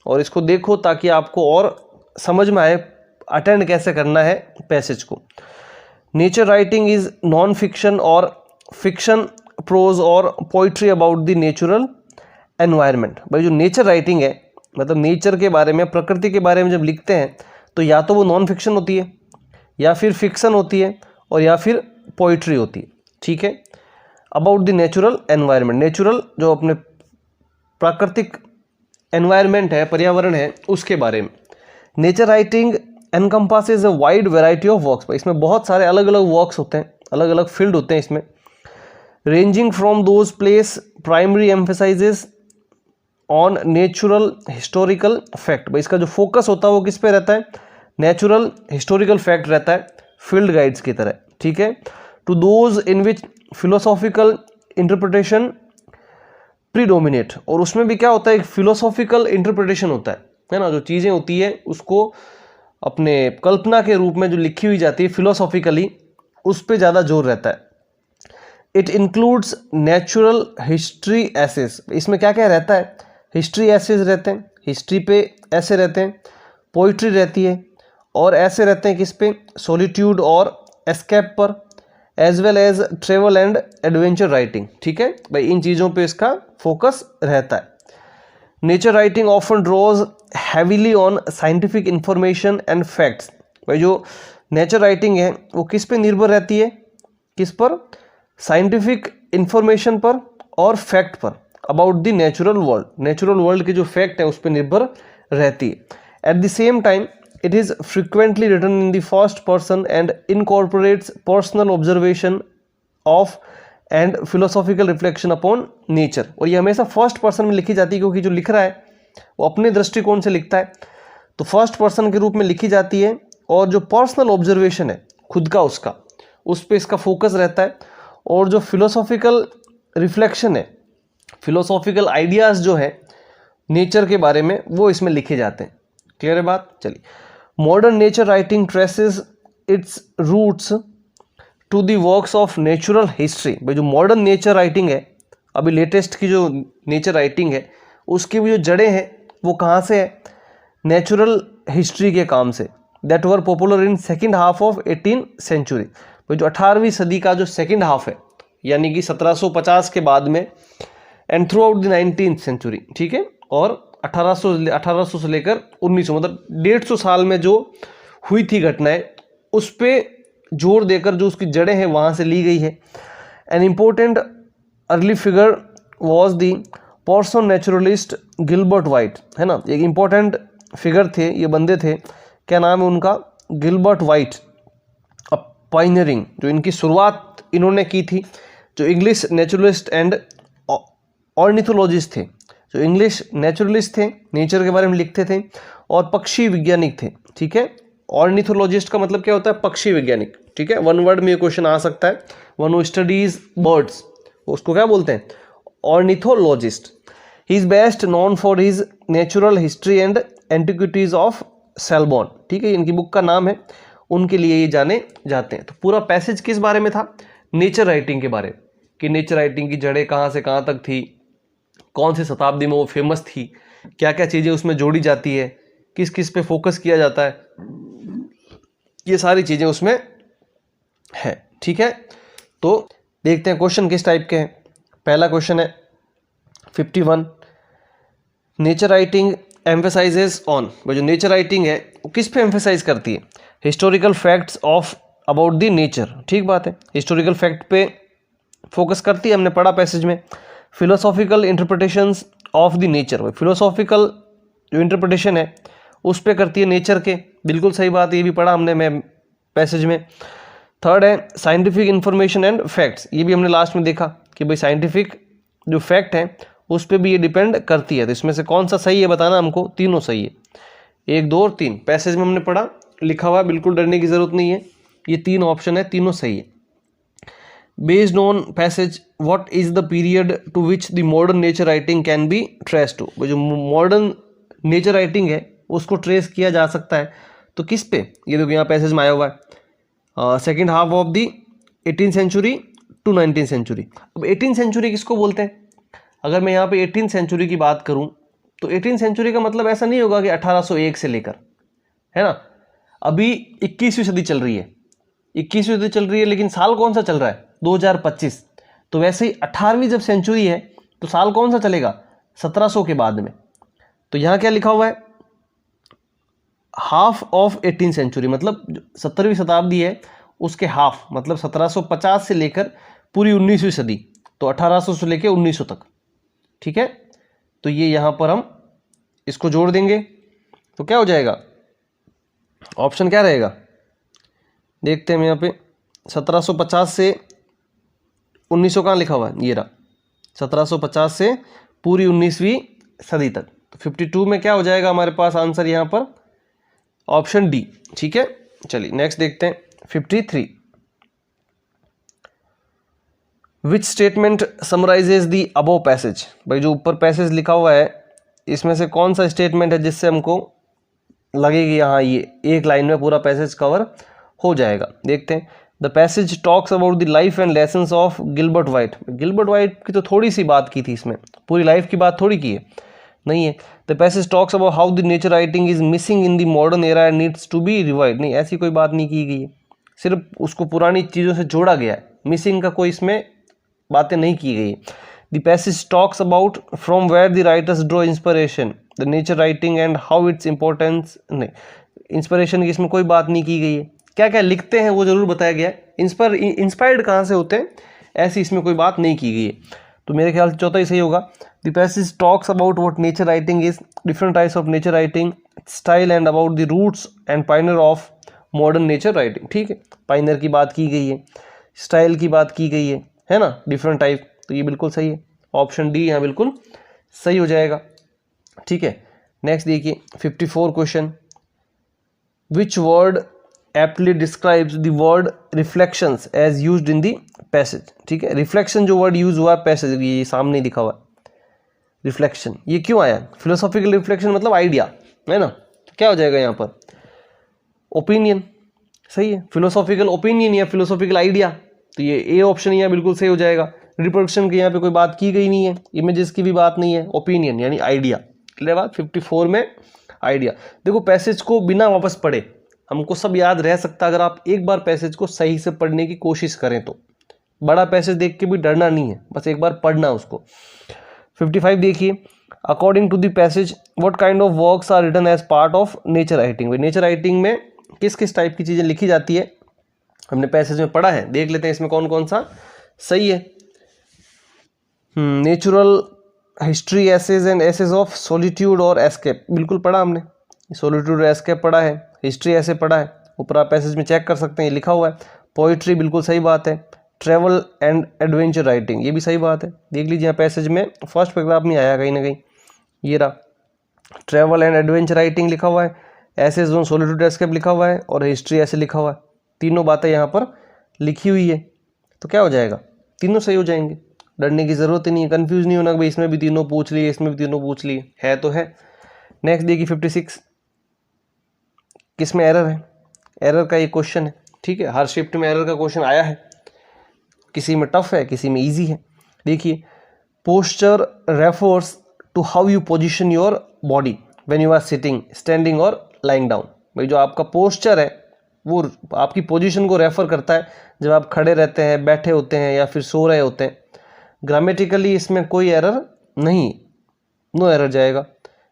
S1: और इसको देखो, ताकि आपको और समझ में आए अटेंड कैसे करना है पैसेज को। Nature writing is non fiction और फिक्शन, प्रोज और poetry about the natural environment. भाई जो नेचर राइटिंग है, मतलब नेचर के बारे में, प्रकृति के बारे में जब लिखते हैं तो या तो वो नॉन फिक्शन होती है, या फिर फिक्शन होती है, और या फिर पोइट्री होती है, ठीक है। About the natural environment, natural जो अपने प्राकृतिक एनवायरनमेंट है, पर्यावरण है, उसके बारे में। Nature writing encompasses a wide variety of works, इसमें बहुत सारे अलग अलग वर्क्स होते हैं, अलग अलग फील्ड होते हैं इसमें। Ranging from those place primary emphasises on natural historical fact, भाई इसका जो फोकस होता है वो किस पे रहता है, नेचुरल हिस्टोरिकल फैक्ट रहता है, फील्ड गाइड्स की तरह, ठीक है। To those in which philosophical interpretation predominate, और उसमें भी क्या होता है, एक फिलोसॉफिकल इंटरप्रिटेशन होता है ना, जो चीज़ें होती है उसको अपने कल्पना के रूप में जो लिखी हुई जाती है फिलोसॉफिकली, उस पर ज़्यादा जोर रहता है। It includes natural history essays, इसमें क्या क्या रहता है, हिस्ट्री एसेस रहते हैं, हिस्ट्री पे ऐसे रहते हैं, पोइट्री रहती है, और ऐसे रहते हैं किस पे, सॉलिट्यूड और एस्केप पर, as well as travel and adventure writing, ठीक है। भाई इन चीज़ों पे इसका फोकस रहता है। Nature writing often draws heavily on scientific information and facts, भाई जो नेचर राइटिंग है वो किस पे निर्भर रहती है, किस पर, साइंटिफिक इंफॉर्मेशन पर और फैक्ट पर, about the natural world, natural world के जो फैक्ट है उस पर निर्भर रहती है। At the same time it is frequently written in the first person and incorporates personal observation of and philosophical reflection upon nature, और ये हमेशा फर्स्ट पर्सन में लिखी जाती है, क्योंकि जो लिख रहा है वो अपने दृष्टिकोण से लिखता है, तो फर्स्ट पर्सन के रूप में लिखी जाती है, और जो पर्सनल ऑब्जर्वेशन है खुद का, उसका, उस पर इसका फोकस रहता है। और जो फिलोसॉफिकल रिफ्लेक्शन है, फिलोसॉफिकल आइडियाज़ जो है नेचर के बारे में वो इसमें लिखे जाते हैं। क्लियर है बात? चलिए, modern nature writing traces its roots to the works of natural history. भाई जो मॉडर्न नेचर राइटिंग है, अभी लेटेस्ट की जो नेचर राइटिंग है, उसकी भी जो जड़ें हैं वो कहाँ से है? नेचुरल हिस्ट्री के काम से। That were popular in second half of 18th century. भाई जो 18वीं सदी का जो सेकेंड हाफ है, यानी कि 1750 के बाद में, and throughout the 19th century, ठीक है, और 1800 से लेकर 1900, मतलब 150 साल में जो हुई थी घटनाएं, उस पर जोर देकर जो उसकी जड़ें हैं वहाँ से ली गई है। An important early figure was the person naturalist Gilbert white, है ना, एक इम्पोर्टेंट फिगर थे, ये बंदे थे, क्या नाम है उनका? गिलबर्ट वाइट, पाइनियरिंग, जो इनकी शुरुआत इन्होंने की थी, जो इंग्लिश नेचुरलिस्ट एंड ऑर्निथोलॉजिस्ट थे, जो इंग्लिश नेचुरलिस्ट थे, नेचर के बारे में लिखते थे, और पक्षी वैज्ञानिक थे, ठीक है। ऑर्निथोलॉजिस्ट का मतलब क्या होता है? पक्षी वैज्ञानिक, ठीक है। वन वर्ड में ये क्वेश्चन आ सकता है, वन हू स्टडीज बर्ड्स, उसको क्या बोलते हैं? Ornithologist. He is best known for his natural history and antiquities of Selborne, ठीक है, इनकी बुक का नाम है, उनके लिए ये जाने जाते हैं। तो पूरा पैसेज किस बारे में था? नेचर राइटिंग के बारे में, कि नेचर राइटिंग की जड़ें कहाँ से कहाँ तक थी, कौन सी शताब्दी में वो फेमस थी, क्या क्या चीज़ें उसमें जोड़ी जाती है, किस किस पे फोकस किया जाता है, ये सारी चीज़ें उसमें है, ठीक है। तो देखते हैं क्वेश्चन किस टाइप के हैं। पहला क्वेश्चन है 51, नेचर राइटिंग एम्फेसाइजेस ऑन। जो नेचर राइटिंग है वो किस पे एम्फेसाइज करती है? Historical facts of about the nature, ठीक बात है, हिस्टोरिकल फैक्ट पे फोकस करती है, हमने पढ़ा पैसेज में। Philosophical interpretations of the nature, philosophical जो इंटरप्रिटेशन है उस पे करती है नेचर के, बिल्कुल सही बात, ये भी पढ़ा हमने मैं पैसेज में। थर्ड है साइंटिफिक इंफॉर्मेशन एंड फैक्ट्स, ये भी हमने लास्ट में देखा कि भाई साइंटिफिक जो फैक्ट है उस पर भी ये डिपेंड करती है। तो इसमें से कौन सा सही है बताना हमको, तीनों सही है, 1, 2 और 3 पैसेज में हमने पढ़ा, लिखा हुआ, बिल्कुल डरने की जरूरत नहीं है, ये 3 ऑप्शन है, तीनों सही है। Based on passage what is the period to which the modern nature writing can be trace to, जो मॉडर्न नेचर राइटिंग है उसको ट्रेस किया जा सकता है तो किस पे? ये देखो यहाँ पैसेज में आया हुआ है, second half of the 18th century to 19th century. अब 18th सेंचुरी किसको बोलते हैं? अगर मैं यहाँ पे 18th सेंचुरी की बात करूँ तो 18th सेंचुरी का मतलब ऐसा नहीं होगा कि 1801 से लेकर, है ना, अभी 21वीं सदी चल रही है, 21वीं सदी चल रही है, लेकिन साल कौन सा चल रहा है? 2025। तो वैसे ही 18वीं जब सेंचुरी है तो साल कौन सा चलेगा? 1700 के बाद में। तो यहाँ क्या लिखा हुआ है? हाफ ऑफ 18th सेंचुरी, मतलब 17वीं शताब्दी है उसके हाफ, मतलब 1750 से लेकर पूरी 19वीं सदी, तो 1800 से लेकर 1900 तक, ठीक है। तो ये यहाँ पर हम इसको जोड़ देंगे तो क्या हो जाएगा? ऑप्शन क्या रहेगा? देखते हैं हम यहाँ पे 1750 से 1900 कहाँ लिखा हुआ है? ये रहा, 1750 से पूरी 19वीं सदी तक। तो 52 में क्या हो जाएगा हमारे पास आंसर यहाँ पर? ऑप्शन डी, ठीक है। चलिए नेक्स्ट देखते हैं 53, which statement summarises the above passage. भाई जो ऊपर पैसेज लिखा हुआ है इसमें से कौन सा स्टेटमेंट है जिससे हमको लगेगी हाँ ये एक लाइन में पूरा पैसेज कवर हो जाएगा? देखते हैं। The passage talks about the life and lessons of Gilbert white. Gilbert white की तो थोड़ी सी बात की थी इसमें, पूरी लाइफ की बात थोड़ी की है, नहीं है। The passage talks about how the nature writing is missing in the modern era and needs to be revived. नहीं, ऐसी कोई बात नहीं की गई है, सिर्फ उसको पुरानी चीज़ों से जोड़ा गया है, मिसिंग का कोई इसमें बातें नहीं की गई। The passage talks about from where the writers draw inspiration the nature writing and how its importance. नहीं, इंस्पिरेशन की इसमें कोई बात नहीं की गई है, क्या क्या लिखते हैं वो जरूर बताया गया है, इंस्पायर्ड कहाँ से होते हैं ऐसी इसमें कोई बात नहीं की गई है। तो मेरे ख्याल से चौथा ही सही होगा। The passage talks about what nature writing is, different types of nature writing, style and about the roots and pioneer of modern nature writing. ठीक है, पायनियर की बात की गई है, स्टाइल की बात की गई है ना, डिफरेंट टाइप, तो ये बिल्कुल सही है, ऑप्शन डी यहाँ बिल्कुल सही हो जाएगा। ठीक है, नेक्स्ट देखिए 54 question, which word aptly describes the word reflections as used in the passage। ठीक है, रिफ्लेक्शन जो वर्ड यूज हुआ है पैसेज, ये सामने लिखा हुआ है, रिफ्लेक्शन, ये क्यों आया? फिलोसॉफिकल रिफ्लेक्शन मतलब आइडिया, है ना? तो क्या हो जाएगा यहाँ पर? ओपिनियन, सही है। फिलोसॉफिकल ओपिनियन या फिलोसॉफिकल आइडिया, तो ये ए ऑप्शन यहाँ बिल्कुल सही हो जाएगा। रिप्रोडक्शन की यहाँ पे कोई बात की गई नहीं है, इमेजेस की भी बात नहीं है, ओपिनियन यानी आइडिया। क्लियर बात? 54 में आइडिया। देखो पैसेज को बिना वापस पढ़े हमको सब याद रह सकता अगर आप एक बार पैसेज को सही से पढ़ने की कोशिश करें तो। बड़ा पैसेज देख के भी डरना नहीं है, बस एक बार पढ़ना उसको। 55 देखिए, according to the passage what kind of works are written as part of nature writing. Nature writing में किस किस टाइप की चीज़ें लिखी जाती है, हमने पैसेज में पढ़ा है, देख लेते हैं इसमें कौन कौन सा सही है। Natural history essays and essays of solitude और एस्केप, बिल्कुल पढ़ा हमने, सॉलिट्यूड और एस्केप पढ़ा है, हिस्ट्री ऐसे पढ़ा है, ऊपर आप पैसेज में चेक कर सकते हैं, ये लिखा हुआ है। पोइट्री बिल्कुल सही बात है। ट्रैवल एंड एडवेंचर राइटिंग, ये भी सही बात है, देख लीजिए पैसेज में फर्स्ट पैराग्राफ में आया कहीं ना कहीं, ये रहा ट्रैवल एंड एडवेंचर राइटिंग लिखा हुआ है, एसेज ऑन सॉलिट्यूड एस्केप लिखा हुआ है और हिस्ट्री ऐसे लिखा हुआ है। तीनों बातें यहाँ पर लिखी हुई है, तो क्या हो जाएगा? तीनों सही हो जाएंगे, डरने की ज़रूरत ही नहीं है, कन्फ्यूज़ नहीं होना कि भाई इसमें भी तीनों पूछ लिए, इसमें भी तीनों पूछ लिए, है तो है। नेक्स्ट देखिए 56, किसमें एरर है? एरर का ये क्वेश्चन है, ठीक है, हर शिफ्ट में एरर का क्वेश्चन आया है, किसी में टफ है किसी में इजी है। देखिए, posture refers to how you position your body when you are sitting, standing और लाइंग डाउन। भाई जो आपका पोस्चर है वो आपकी पोजीशन को रेफर करता है जब आप खड़े रहते हैं, बैठे होते हैं या फिर सो रहे होते हैं। ग्रामेटिकली इसमें कोई एरर नहीं, नो एरर जाएगा,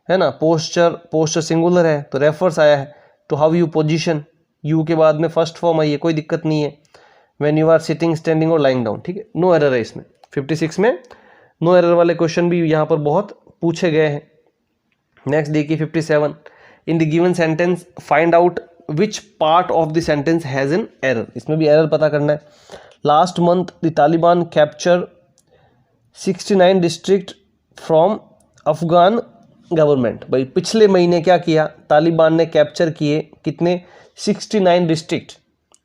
S1: है ना। पोस्चर सिंगुलर है तो रेफर्स आया है to how you position, you के बाद में फर्स्ट फॉर्म आई है, कोई दिक्कत नहीं है। When you are sitting, standing और लाइंग डाउन, ठीक है, नो एरर है इसमें। 56 में नो एरर वाले क्वेश्चन भी यहाँ पर बहुत पूछे गए हैं। नेक्स्ट देखिए 57, in the given sentence find out which part of the sentence has an error. इसमें भी एरर पता करना है। Last month the Taliban capture 69 district from Afghan government. भाई पिछले महीने क्या किया? तालिबान ने कैप्चर किए कितने? 69 district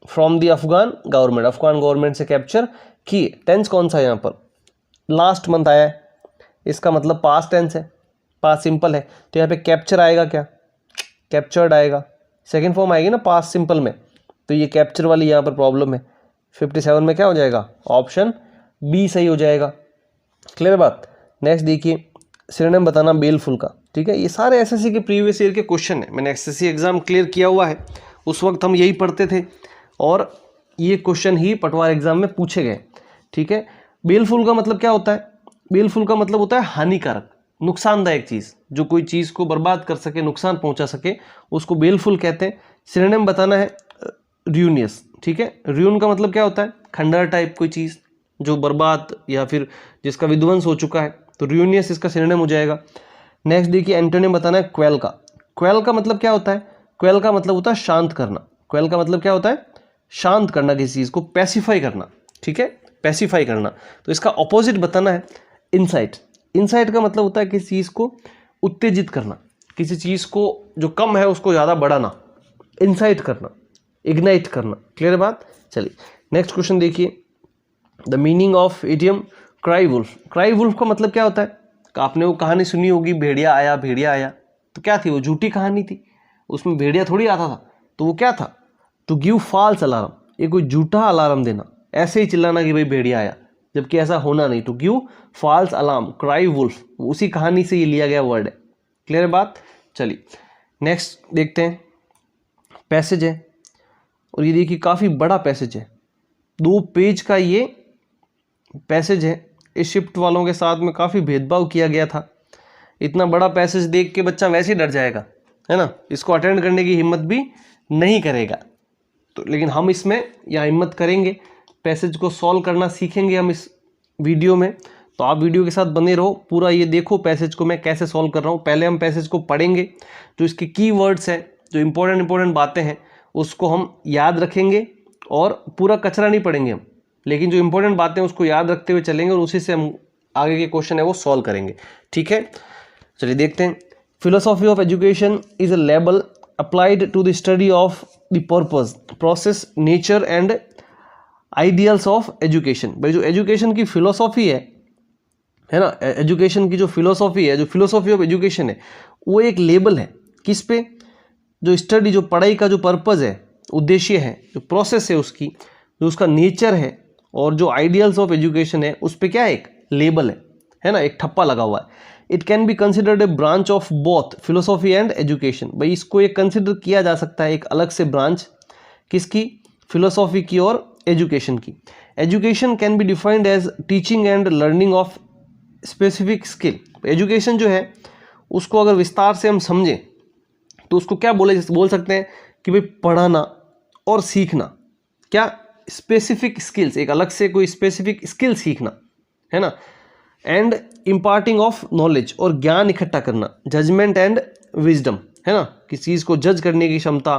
S1: from the Afghan government, Afghan government से कैप्चर किए। टेंस कौन सा है यहाँ पर? लास्ट मंथ आया है, इसका मतलब पास्ट टेंस है, पास्ट सिंपल है, तो यहाँ पे कैप्चर आएगा क्या? कैप्चर्ड आएगा, सेकेंड फॉर्म आएगी ना पास्ट सिंपल में, तो ये कैप्चर वाली यहाँ पर प्रॉब्लम है। 57 में क्या हो जाएगा? ऑप्शन बी सही हो जाएगा। क्लियर बात? नेक्स्ट देखिए, सिनोनिम बताना बेलफुल का, ठीक है। ये सारे एसएससी के प्रीवियस ईयर के क्वेश्चन है, मैंने एसएससी एग्जाम क्लियर किया हुआ है, उस वक्त हम यही पढ़ते थे और ये क्वेश्चन ही पटवार एग्जाम में पूछे गए, ठीक है। बेलफुल का मतलब क्या होता है? बेलफुल का मतलब होता है हानिकारक, नुकसानदायक चीज़, जो कोई चीज़ को बर्बाद कर सके, नुकसान पहुंचा सके, उसको बेलफुल कहते हैं। सिनोनिम बताना है र्यूनियस, ठीक है। र्यून का मतलब क्या होता है? खंडर टाइप कोई चीज़ जो बर्बाद या फिर जिसका विध्वंस हो चुका है, तो र्यूनियस इसका सिनोनिम हो जाएगा। नेक्स्ट देखिए, एंटोनिम बताना है क्वेल का। क्वेल का मतलब क्या होता है? क्वेल का मतलब होता है शांत करना। क्वेल का मतलब क्या होता है? शांत करना, किसी चीज़ को पैसिफाई करना, ठीक है, पैसिफाई करना। तो इसका ऑपोजिट बताना है इंसाइट। इंसाइट का मतलब होता है किसी चीज़ को उत्तेजित करना, किसी चीज़ को जो कम है उसको ज़्यादा बढ़ाना, इंसाइट करना, इग्नाइट करना। क्लियर बात? चलिए नेक्स्ट क्वेश्चन देखिए, the meaning of idiom cry wolf. Cry wolf का मतलब क्या होता है? आपने वो कहानी सुनी होगी, भेड़िया आया भेड़िया आया, तो क्या थी वो? झूठी कहानी थी, उसमें भेड़िया थोड़ी आता था, तो वो क्या था? टू गिव फॉल्स अलार्म, ये कोई झूठा अलार्म देना, ऐसे ही चिल्लाना कि भाई भेड़िया आया, जबकि ऐसा होना नहीं। To give false alarm, cry wolf, उसी कहानी से ये लिया गया वर्ड है। क्लियर बात? चलिए नेक्स्ट देखते हैं, पैसेज है और ये देखिए काफ़ी बड़ा पैसेज है, 2 पेज का ये पैसेज है। इस शिफ्ट वालों के साथ में काफ़ी भेदभाव किया गया था। इतना बड़ा पैसेज देख के बच्चा वैसे ही डर जाएगा, है ना, इसको अटेंड करने की हिम्मत भी नहीं करेगा। तो लेकिन हम इसमें यहाँ हिम्मत करेंगे, पैसेज को सॉल्व करना सीखेंगे हम इस वीडियो में। तो आप वीडियो के साथ बने रहो, पूरा ये देखो पैसेज को मैं कैसे सॉल्व कर रहा हूँ। पहले हम पैसेज को पढ़ेंगे, जो इसके कीवर्ड्स हैं, जो इंपॉर्टेंट बातें हैं उसको हम याद रखेंगे, और पूरा कचरा नहीं पढ़ेंगे हम, लेकिन जो इंपॉर्टेंट बातें हैं उसको याद रखते हुए चलेंगे और उसी से हम आगे के क्वेश्चन है वो सॉल्व करेंगे, ठीक है। चलिए देखते हैं। Philosophy of education is a label applied to the study of the purpose, process, nature and ideals of education. भाई जो एजुकेशन की फिलोसॉफी है, है ना। एजुकेशन की जो फिलोसॉफी है, जो फिलोसॉफी ऑफ एजुकेशन है, वो एक लेबल है किस पे, जो स्टडी, जो पढ़ाई का जो पर्पज़ है, उद्देश्य है, जो प्रोसेस है उसकी, जो उसका नेचर है, और जो आइडियल्स ऑफ एजुकेशन है, उस पे क्या है, एक लेबल है ना, एक ठप्पा लगा हुआ है। It can be considered a branch of both philosophy and education. भाई इसको एक कंसिडर किया जा सकता है एक अलग से ब्रांच, किसकी, फिलोसॉफी की और एजुकेशन की। Education can be defined as teaching and learning of specific skill. Education जो है उसको अगर विस्तार से हम समझें तो उसको क्या बोल सकते हैं कि भाई पढ़ाना और सीखना, क्या, स्पेसिफिक स्किल्स, एक अलग से कोई स्पेसिफिक स्किल सीखना, है ना। एंड इम्पार्टिंग ऑफ नॉलेज, और ज्ञान इकट्ठा करना, जजमेंट एंड विजडम, है ना, किसी चीज़ को जज करने की क्षमता,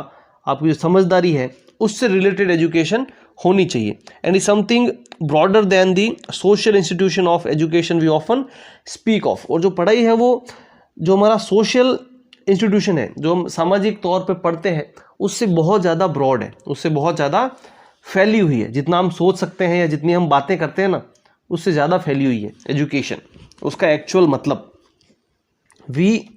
S1: आपकी जो समझदारी है, उससे रिलेटेड एजुकेशन होनी चाहिए। And is something broader than the social institution of education we often speak of. और जो पढ़ाई है वो जो हमारा सोशल इंस्टीट्यूशन है, जो हम सामाजिक तौर पे पढ़ते हैं, उससे बहुत ज़्यादा ब्रॉड है, उससे बहुत ज़्यादा फैली हुई है। जितना हम सोच सकते हैं या जितनी हम बातें करते हैं ना, उससे ज़्यादा फैली हुई है एजुकेशन, उसका एक्चुअल मतलब। We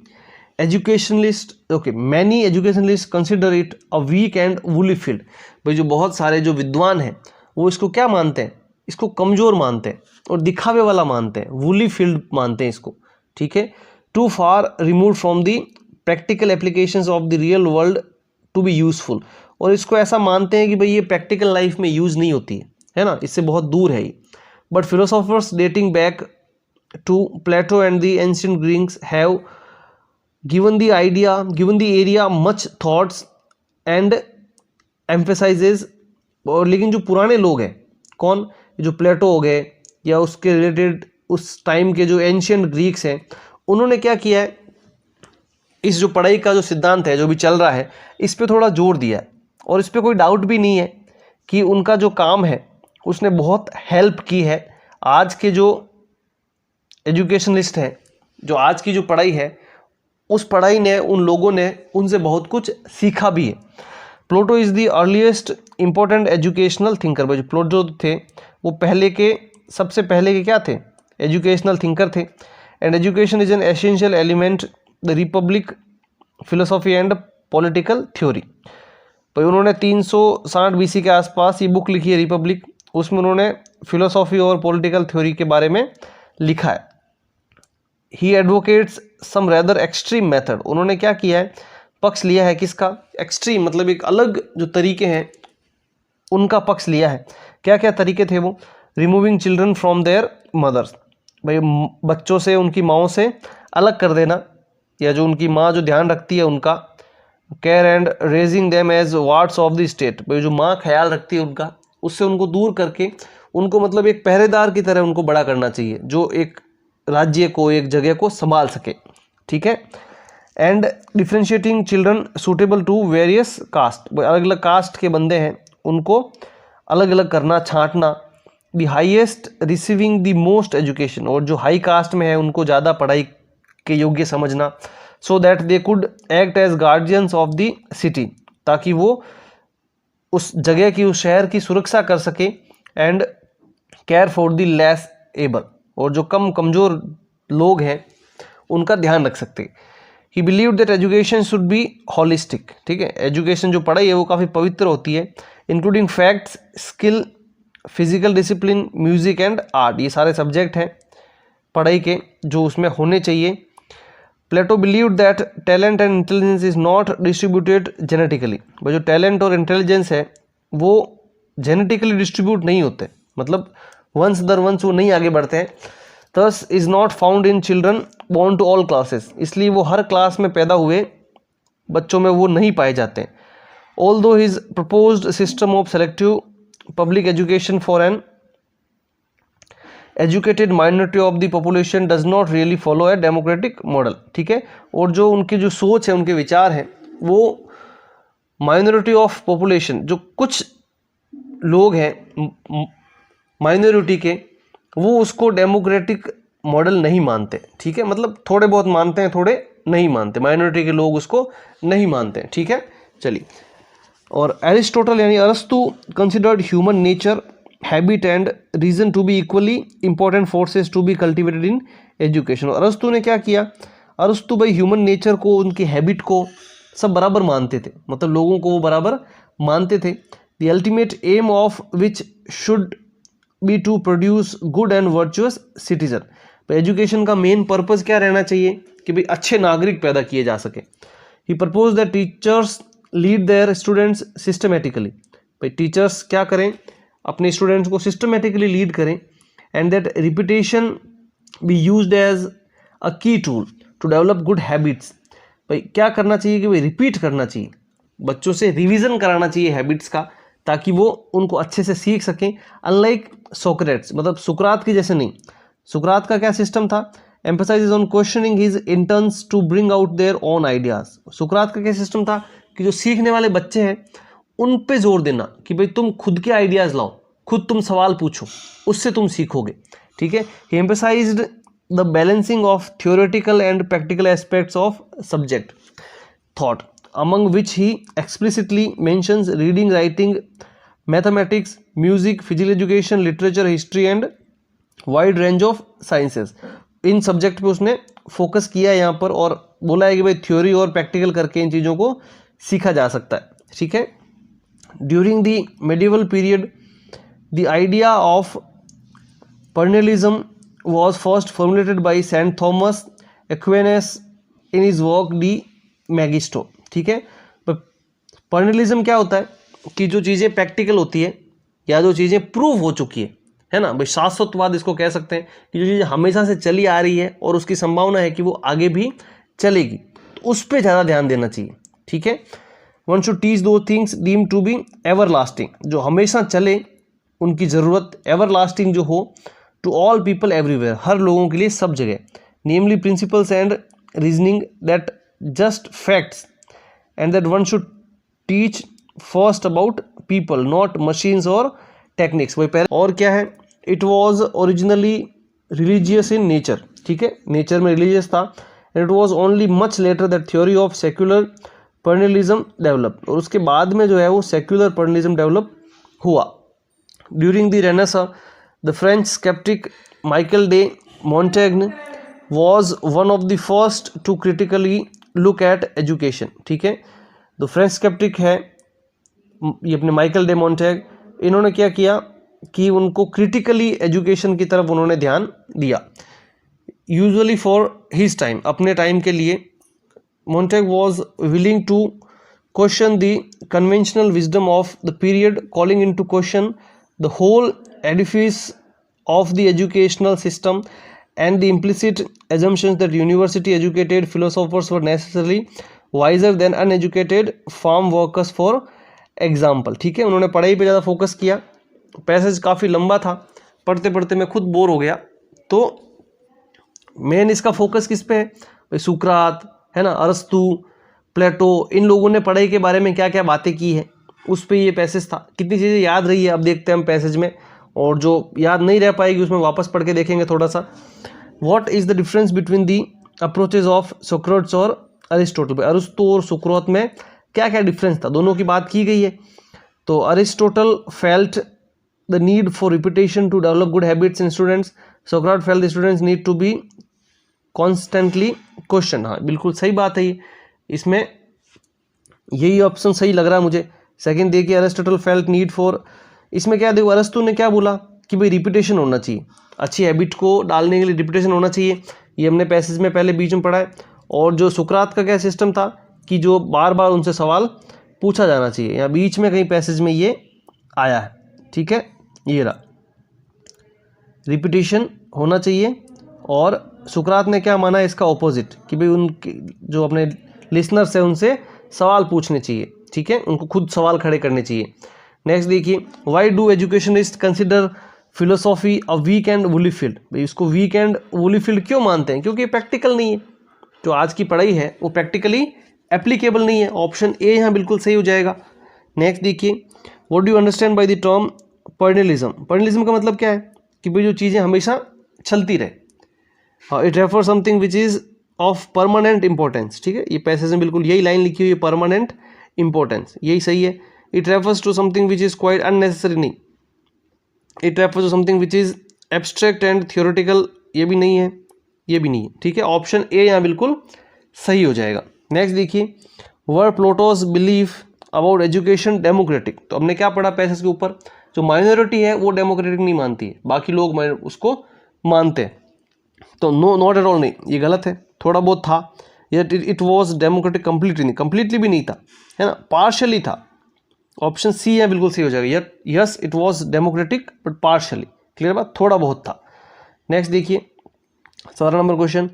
S1: educationalist, okay, many educationalist consider it a weak and woolly field. भाई जो बहुत सारे जो विद्वान हैं वो इसको क्या मानते हैं, इसको कमज़ोर मानते हैं और दिखावे वाला मानते हैं, वुली फील्ड मानते हैं इसको, ठीक है। Too far remove from the practical applications of the real world to be useful. और इसको ऐसा मानते हैं कि भाई ये प्रैक्टिकल लाइफ में यूज़ नहीं होती है ना, इससे बहुत दूर है ये। But philosophers dating back to Plato and the ancient Greeks have given the area much thoughts and emphasizes। और लेकिन जो पुराने लोग हैं, कौन, जो प्लेटो हो गए या उसके रिलेटेड उस टाइम के जो एंशिएंट ग्रीक्स हैं, उन्होंने क्या किया है, इस जो पढ़ाई का जो सिद्धांत है जो भी चल रहा है, इस पे थोड़ा जोर दिया है। और इस पे कोई डाउट भी नहीं है कि उनका जो काम है उसने बहुत हेल्प की है आज के जो एजुकेशनिस्ट हैं, जो आज की जो पढ़ाई है, उस पढ़ाई ने, उन लोगों ने उनसे बहुत कुछ सीखा भी है। Plato is the earliest important educational thinker. भाई जो प्लेटो थे वो पहले के, सबसे पहले के क्या थे, एजुकेशनल थिंकर थे। And education is an essential element the Republic philosophy and political theory. भाई उन्होंने 360 BC के आसपास ये बुक लिखी है रिपब्लिक, उसमें उन्होंने फिलोसॉफी और पॉलिटिकल थ्योरी के बारे में लिखा है। ही एडवोकेट्स सम रेदर एक्सट्रीम मेथड। उन्होंने क्या किया है, पक्ष लिया है किसका, एक्सट्रीम, मतलब एक अलग जो तरीके हैं उनका पक्ष लिया है। क्या क्या तरीके थे वो, removing children from their mothers. भाई बच्चों से, उनकी माँओं से अलग कर देना, या जो उनकी माँ जो ध्यान रखती है उनका। Care and raising them as wards of the state. भाई जो माँ ख्याल रखती है उनका, उससे उनको दूर करके उनको मतलब एक पहरेदार की तरह उनको बड़ा करना चाहिए, जो एक राज्य को, एक जगह को संभाल सके, ठीक है। And differentiating children suitable to various caste. अलग अलग कास्ट के बंदे हैं उनको अलग अलग करना, छांटना। The highest receiving the most education. और जो हाई कास्ट में है उनको ज़्यादा पढ़ाई के योग्य समझना। So that they could act as guardians of the city, ताकि वो उस जगह की, उस शहर की सुरक्षा कर सके। And care for the less able. और जो कमज़ोर लोग हैं उनका ध्यान रख सकते। ही believe that education should be holistic, ठीक है। एजुकेशन जो पढ़ाई है वो काफ़ी पवित्र होती है, including facts, skill, physical discipline, music and art. ये सारे सब्जेक्ट हैं पढ़ाई के जो उसमें होने चाहिए। Plato believe that talent and intelligence is not distributed genetically. भाई जो टैलेंट और इंटेलिजेंस है वो जेनेटिकली डिस्ट्रीब्यूट नहीं होते, मतलब वंश दर वंश वो नहीं आगे बढ़ते हैं। Thus is not found in children born to all classes. इसलिए वो हर क्लास में पैदा हुए बच्चों में वो नहीं पाए जाते हैं। Although his proposed system of selective public education for an educated minority of the population does not really follow a democratic model, ठीक है। और जो उनकी जो सोच है, उनके विचार हैं, वो माइनॉरिटी ऑफ पॉपुलेशन, जो कुछ लोग हैं माइनॉरिटी के, वो उसको डेमोक्रेटिक मॉडल नहीं मानते, ठीक है। मतलब थोड़े बहुत मानते हैं, थोड़े नहीं मानते, माइनॉरिटी के लोग उसको नहीं मानते हैं, ठीक है। चलिए, और एरिस्टोटल यानी अरस्तु considered human nature habit and reason to be equally important forces to be cultivated in education. और अरस्तु ने क्या किया, अरस्तु भाई ह्यूमन नेचर को, उनकी हैबिट को सब बराबर मानते थे, मतलब लोगों को वो बराबर मानते थे। The ultimate aim of which should be to produce good and virtuous citizen. Education का मेन पर्पज क्या रहना चाहिए कि भाई अच्छे नागरिक पैदा किए जा सके। He propose that teachers lead their students systematically. भाई टीचर्स क्या करें, अपने स्टूडेंट्स को सिस्टमेटिकली लीड करें। And that repetition be used as a key tool to develop good habits. भाई क्या करना चाहिए कि भाई रिपीट करना चाहिए, बच्चों से रिवीजन कराना चाहिए हैबिट्स का, ताकि वो उनको अच्छे से सीख सकें। अनलाइक सोक्रेट्स, मतलब सुकरात की जैसे नहीं। सुकरात का क्या सिस्टम था, emphasizes on questioning his interns to bring out their own ideas. सुकरात का क्या सिस्टम था कि जो सीखने वाले बच्चे हैं उन पे जोर देना कि भाई तुम खुद के आइडियाज लाओ, खुद तुम सवाल पूछो, उससे तुम सीखोगे। ठीक है। He emphasised the balancing of theoretical and practical aspects of subject thought, among which he explicitly mentions reading, writing, mathematics, music, physical education, literature, history and wide range of sciences। In subject पे उसने फोकस किया है यहाँ पर, और बोला है कि भाई थ्योरी और प्रैक्टिकल करके इन चीज़ों को सीखा जा सकता है। ठीक है। During the medieval period the idea of perennialism was first formulated by Saint Thomas Aquinas in his work De Magistro. ठीक है। पर्नेलिज्म क्या होता है कि जो चीज़ें प्रैक्टिकल होती है या जो चीज़ें प्रूव हो चुकी है ना, भाई शाश्वतवाद इसको कह सकते हैं कि जो चीज़ें हमेशा से चली आ रही है और उसकी संभावना है कि वो आगे भी चलेगी, तो उस पर ज़्यादा ध्यान देना चाहिए। ठीक है। One should teach those things deem to be everlasting, जो हमेशा चले, उनकी ज़रूरत एवर लास्टिंग जो हो, टू ऑल पीपल एवरीवेयर, हर लोगों के लिए सब जगह। Namely principles and reasoning that just facts, and that one should teach first about people not machines or techniques। वही पहले और क्या है, it was originally religious in nature। ठीक है, नेचर में रिलीजियस था। and it was only much later that theory of secular paternalism developed, और उसके बाद में जो है वो secular paternalism develop हुआ। during the Renaissance the French skeptic Michel de Montaigne was one of the first to critically look at education. ठीक है। तो फ्रेंच स्केप्टिक है ये अपने माइकल डे मोंटेग, इन्होंने क्या किया कि उनको क्रिटिकली एजुकेशन की तरफ उन्होंने ध्यान दिया। यूजुअली फॉर हिज टाइम, अपने टाइम के लिए, Montaigne was willing to question the conventional wisdom of the period, calling in to question the whole edifice of the educational system and the implicit assumptions that university educated philosophers were necessarily wiser than uneducated farm workers for example। ठीक है। उन्होंने पढ़ाई पे ज़्यादा फोकस किया। पैसेज काफ़ी लंबा था, पढ़ते पढ़ते मैं खुद बोर हो गया, तो मेन इसका फोकस किस पे है भाई, सुकरात है ना, अरस्तु, प्लेटो, इन लोगों ने पढ़ाई के बारे में क्या क्या बातें की है, उस पर ये पैसेज था। कितनी चीज़ें याद रही है अब देखते हैं हम पैसेज में, और जो याद नहीं रह पाएगी उसमें वापस पढ़ के देखेंगे थोड़ा सा। What is the difference between the approaches of Socrates और अरिस्टोटल। अरस्तु और सुकरात में क्या क्या डिफरेंस था, दोनों की बात की गई है। तो Aristotle felt the need for repetition to develop good habits in students, Socrates felt the students need to be constantly question. हाँ बिल्कुल सही बात है ये, इसमें यही ऑप्शन सही लग रहा है मुझे। सेकंड देखिए, अरिस्टोटल फेल्ट नीड फॉर, इसमें क्या देखो, अरस्तु ने क्या बोला कि भाई रिपीटेशन होना चाहिए, अच्छी हैबिट को डालने के लिए रिपीटेशन होना चाहिए, ये हमने पैसेज में पहले बीच में पढ़ा है। और जो सुकरात का क्या सिस्टम था कि जो बार बार उनसे सवाल पूछा जाना चाहिए, या बीच में कहीं पैसेज में ये आया है। ठीक है, ये रहा, रिपीटेशन होना चाहिए। और सुकरात ने क्या माना, इसका ऑपोजिट, कि भाई उनके जो अपने लिसनर्स हैं उनसे सवाल पूछने चाहिए। ठीक है, उनको खुद सवाल खड़े करने चाहिए। नेक्स्ट देखिए, why do educationist consider philosophy a weak and woolly field. भाई इसको वीक एंड वुली फील्ड क्यों मानते हैं, क्योंकि प्रैक्टिकल नहीं है। जो आज की पढ़ाई है वो प्रैक्टिकली एप्लीकेबल नहीं है। ऑप्शन ए यहाँ बिल्कुल सही हो जाएगा। नेक्स्ट देखिए, what do you understand by the term perennialism. Perennialism का मतलब क्या है कि भाई जो चीज़ें हमेशा चलती रहे। It refer something which is of permanent importance. ठीक है, ये पैसेज में बिल्कुल यही लाइन लिखी हुई है, परमानेंट इंपॉर्टेंस, यही सही है। It refers to something which is quite unnecessary, नहीं, it refers to something which is abstract and theoretical, ये भी नहीं है, ये भी नहीं है, ठीक है। ऑप्शन ए यहाँ बिल्कुल सही हो जाएगा। नेक्स्ट देखिए, वर प्लोटोस बिलीव अबाउट एजुकेशन डेमोक्रेटिक। तो हमने क्या पढ़ा पैसेज के ऊपर, जो माइनॉरिटी है वो डेमोक्रेटिक नहीं मानती है, बाकी लोग उसको मानते हैं। तो नो, नॉट एट ऑल नहीं, ये गलत है। थोड़ा बहुत था, yet it was democratic, completely नहीं, कंप्लीटली भी नहीं था, है ना, पार्शली था। ऑप्शन सी है बिल्कुल सही हो जाएगा। Yes it was democratic but partially, clear बात, थोड़ा बहुत था। नेक्स्ट देखिए 17 number question,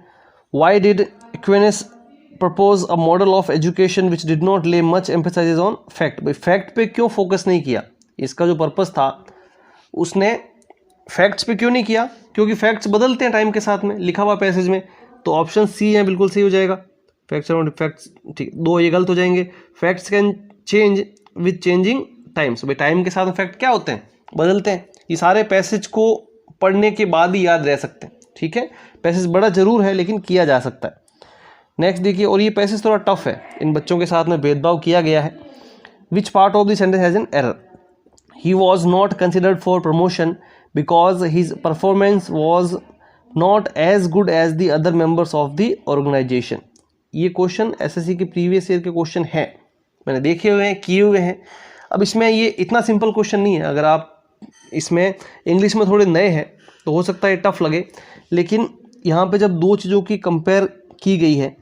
S1: why did Aquinas propose a model of education which did not lay much emphasise on fact. भाई फैक्ट पे क्यों फोकस नहीं किया, इसका जो पर्पस था उसने फैक्ट्स पे क्यों नहीं किया, क्योंकि फैक्ट्स बदलते हैं टाइम के साथ में, लिखा हुआ पैसेज में। तो ऑप्शन सी है बिल्कुल सही हो जाएगा। फैक्ट्स और फैक्ट्स, ठीक, दो ये गलत हो जाएंगे। Facts can change with changing times. भाई टाइम के साथ में फैक्ट क्या होते हैं, बदलते हैं। ये सारे पैसेज को पढ़ने के बाद ही याद रह सकते हैं, ठीक है। पैसेज बड़ा जरूर है लेकिन किया जा सकता है। नेक्स्ट देखिए, और ये पैसेज थोड़ा टफ है, इन बच्चों के साथ में भेदभाव किया गया है। Which part of the sentence has an error. He was not considered for promotion because his performance was not as good as the other members of the organization. ये क्वेश्चन एसएससी के प्रीवियस ईयर के क्वेश्चन है, मैंने देखे हुए हैं, किए हुए हैं। अब इसमें ये इतना सिंपल क्वेश्चन नहीं है, अगर आप इसमें इंग्लिश में थोड़े नए हैं तो हो सकता है टफ लगे, लेकिन यहाँ पे जब दो चीज़ों की कंपेयर की गई है,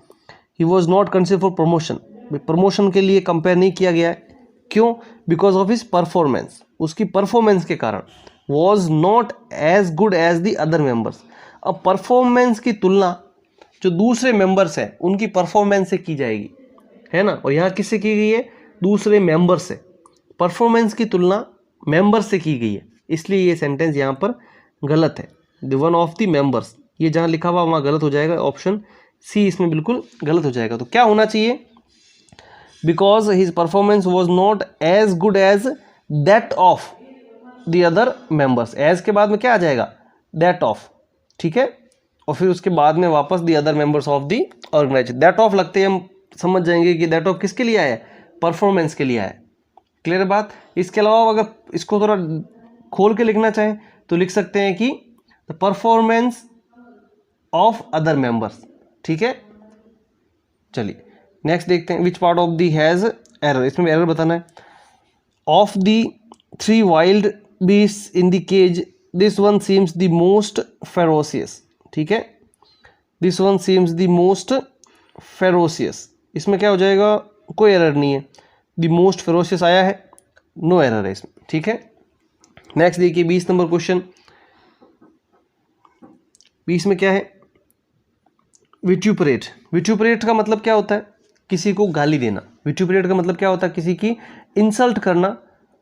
S1: he was not considered for promotion, promotion के लिए कंपेयर नहीं किया गया है, क्यों, बिकॉज ऑफ हिज परफॉर्मेंस, उसकी परफॉर्मेंस के कारण। Was not as good as the other members. अब परफॉर्मेंस की तुलना जो दूसरे मेंबर्स हैं उनकी परफॉर्मेंस से की जाएगी, है ना, और यहाँ किससे की गई है, दूसरे मेंबर से। परफॉर्मेंस की तुलना मेंबर से की गई है, इसलिए ये सेंटेंस यहाँ पर गलत है। The one of the members, ये जहाँ लिखा हुआ वहाँ गलत हो जाएगा, ऑप्शन सी इसमें बिल्कुल गलत हो जाएगा। तो क्या होना चाहिए, because his performance was not as good as that of the other members. As के बाद में क्या आ जाएगा, दैट ऑफ, ठीक है, और फिर उसके बाद में वापस the other members of the organization. That of लगते ही हम समझ जाएंगे कि दैट ऑफ किसके लिए आया है, परफॉर्मेंस के लिए आया है, क्लियर बात। इसके अलावा अगर इसको थोड़ा खोल के लिखना चाहें तो लिख सकते हैं कि the performance of other members, ठीक है। चलिए नेक्स्ट देखते हैं, which part of the has error, इसमें एरर बताना है। Of the 3 wild beast in the cage this one seems the most ferocious, ठीक है, this one seems the most ferocious. इसमें क्या हो जाएगा, कोई एरर नहीं है, द मोस्ट फेरोसियस आया है, नो एरर है इसमें, ठीक है। नेक्स्ट देखिए 20 नंबर क्वेश्चन, 20 में क्या है, विट्यूपरेट। विट्यूपरेट का मतलब क्या होता है, किसी को गाली देना। विट्यूपरेट का मतलब क्या होता है, किसी की इंसल्ट करना,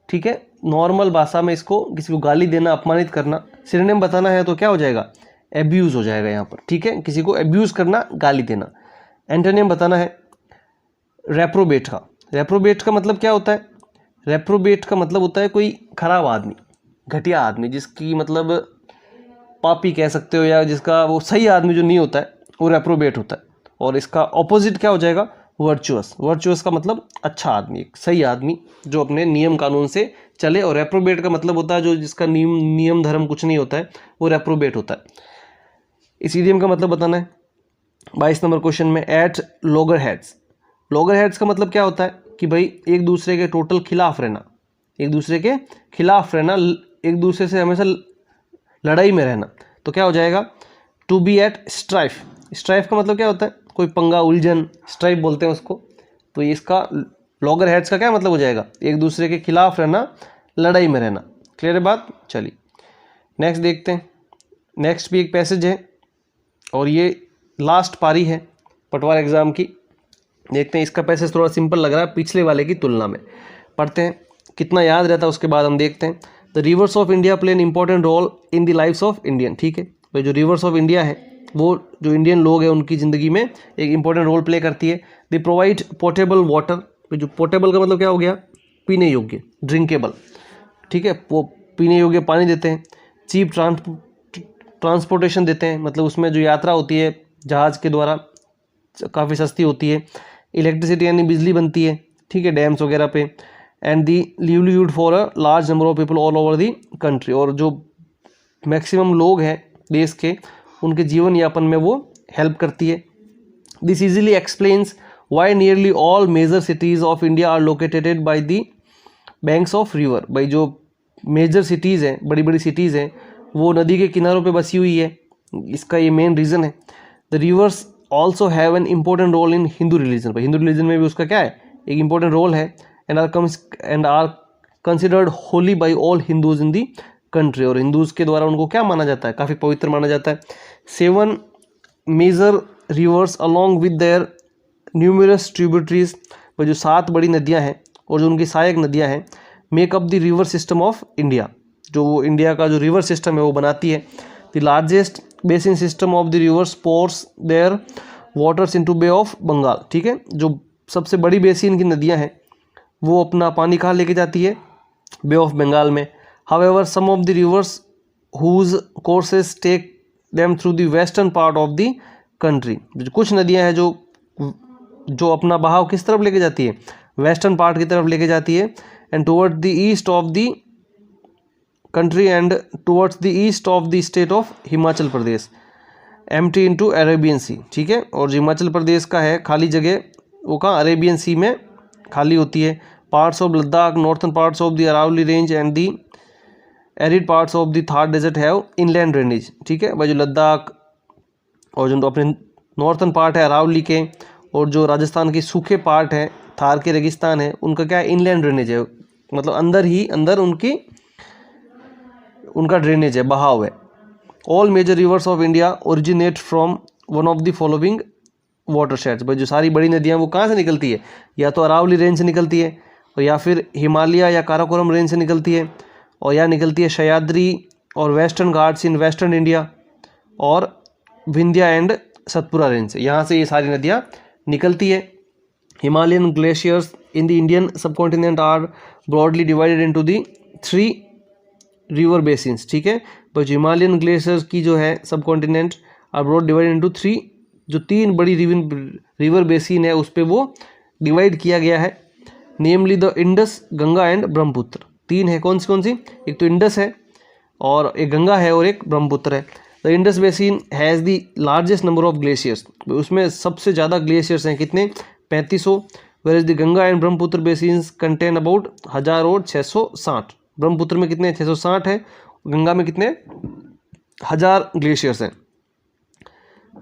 S1: ठीक है, नॉर्मल भाषा में इसको किसी को गाली देना, अपमानित करना। सिनोनिम बताना है तो क्या हो जाएगा, एब्यूज हो जाएगा यहाँ पर, ठीक है, किसी को एब्यूज करना, गाली देना। एंटोनिम बताना है रेप्रोबेट का। रेप्रोबेट का मतलब क्या होता है, रेप्रोबेट का मतलब होता है कोई खराब आदमी, घटिया आदमी, जिसकी मतलब पापी कह सकते हो, या जिसका वो सही आदमी जो नहीं होता है वो रेप्रोबेट होता है। और इसका ऑपोजिट क्या हो जाएगा, वर्चुअस। वर्चुअस का मतलब अच्छा आदमी, एक सही आदमी जो अपने नियम कानून से चले। और रेप्रोबेट का मतलब होता है जो जिसका नियम धर्म कुछ नहीं होता है, वो रेप्रोबेट होता है। इस इडियम का मतलब बताना है 22 नंबर क्वेश्चन में, at loggerheads. Loggerheads का मतलब क्या होता है कि भाई एक दूसरे के टोटल खिलाफ रहना, एक दूसरे के खिलाफ रहना, एक दूसरे से हमेशा लड़ाई में रहना। तो क्या हो जाएगा, to be at strife. Strife का मतलब क्या होता है, कोई पंगा, उलझन, स्ट्राइफ बोलते हैं उसको। तो इसका लॉगर हेड्स का क्या मतलब हो जाएगा, एक दूसरे के खिलाफ रहना, लड़ाई में रहना, क्लियर है बात। चलिए नेक्स्ट देखते हैं। नेक्स्ट भी एक पैसेज है और ये लास्ट पारी है पटवार एग्जाम की। देखते हैं, इसका पैसेज थोड़ा सिंपल लग रहा है पिछले वाले की तुलना में। पढ़ते हैं, कितना याद रहता है उसके बाद हम देखते हैं। The rivers of India play an important role in the lifes of Indian, ठीक है। तो जो रिवर्स ऑफ इंडिया है वो जो इंडियन लोग हैं उनकी ज़िंदगी में एक इंपॉर्टेंट रोल प्ले करती है। They provide portable water. जो पोर्टेबल का मतलब क्या हो गया, पीने योग्य, ड्रिंकेबल, ठीक है, वो पीने योग्य पानी देते हैं। चीप ट्रांसपोर्टेशन देते हैं, मतलब उसमें जो यात्रा होती है जहाज़ के द्वारा काफ़ी सस्ती होती है। इलेक्ट्रिसिटी यानी बिजली बनती है, ठीक है, डैम्स वगैरह पे। And the livelihood for a large number of people all over the country, और जो मैक्सिमम लोग हैं देश के उनके जीवन यापन में वो हेल्प करती है। This easily explains why nearly all major cities of India are located by the banks of river. भाई जो मेजर सिटीज़ हैं, बड़ी बड़ी सिटीज़ हैं, वो नदी के किनारों पे बसी हुई है, इसका ये मेन रीज़न है। The rivers also have an important role in Hindu religion. भाई हिंदू रिलीजन में भी उसका क्या है, एक इम्पोर्टेंट रोल है। And are considered holy by all Hindus in the country, और हिंदूज़ के द्वारा उनको क्या माना जाता है, काफ़ी पवित्र माना जाता है। 7 major rivers along with their numerous tributaries, वो जो 7 बड़ी नदियां हैं और जो उनकी सहायक नदियां हैं, make up the river system of India, जो वो इंडिया का जो रिवर सिस्टम है वो बनाती है। The largest basin system of the rivers pours their waters into bay of Bengal. ठीक है, जो सबसे बड़ी बेसिन की नदियां हैं वो अपना पानी कहाँ लेके जाती है, बे ऑफ बंगाल में। However some of the rivers whose courses take them through the western part of the country, कुछ नदियां हैं जो अपना बहाव किस तरफ लेके जाती है, वेस्टर्न पार्ट की तरफ लेके जाती है। And towards the east of the country and towards the east of the state of Himachal Pradesh empty into Arabian Sea. ठीक है, और जो हिमाचल प्रदेश का है खाली जगह वो कहाँ, अरेबियन सी में खाली होती है। Parts of Ladakh, northern parts of the Aravalli range and the arid parts of the Thar desert have inland drainage. ठीक है भाई, जो लद्दाख और जो अपने नॉर्थन पार्ट है अरावली के, और जो राजस्थान के सूखे पार्ट है थार के रेगिस्तान है, उनका क्या है, इनलैंड ड्रेनेज है, मतलब अंदर उनका ड्रेनेज है, बहाव है। All major rivers of India originate from one of the following watersheds. भाई जो सारी बड़ी नदियाँ वो कहाँ से निकलती है, या तो अरावली रेंज से निकलती है, और या फिर हिमालय या काराकोरम रेंज से निकलती है, और या निकलती है सह्याद्री और western Ghats in western India, और विंध्या एंड सतपुरा रेंज से, यहाँ से ये सारी नदियाँ निकलती है। Himalayan glaciers in the Indian subcontinent are broadly divided into the 3 river basins. ठीक है, बट हिमालयन ग्लेशियर्स की जो है subcontinent are broad divided into 3, जो 3 बड़ी रिवर बेसिन है उस पर वो डिवाइड किया गया है। Namely the Indus, Ganga and Brahmaputra. 3 है, कौन सी, एक तो इंडस है और एक गंगा है और एक ब्रह्मपुत्र है। The Indus basin has the largest number of glaciers, उसमें सबसे ज़्यादा ग्लेशियर्स हैं, कितने, 3500। Where is the Ganga and Brahmaputra basins contain about 1000 और 660। ब्रह्मपुत्र में कितने, 660 है, गंगा में कितने, 1000 ग्लेशियर्स हैं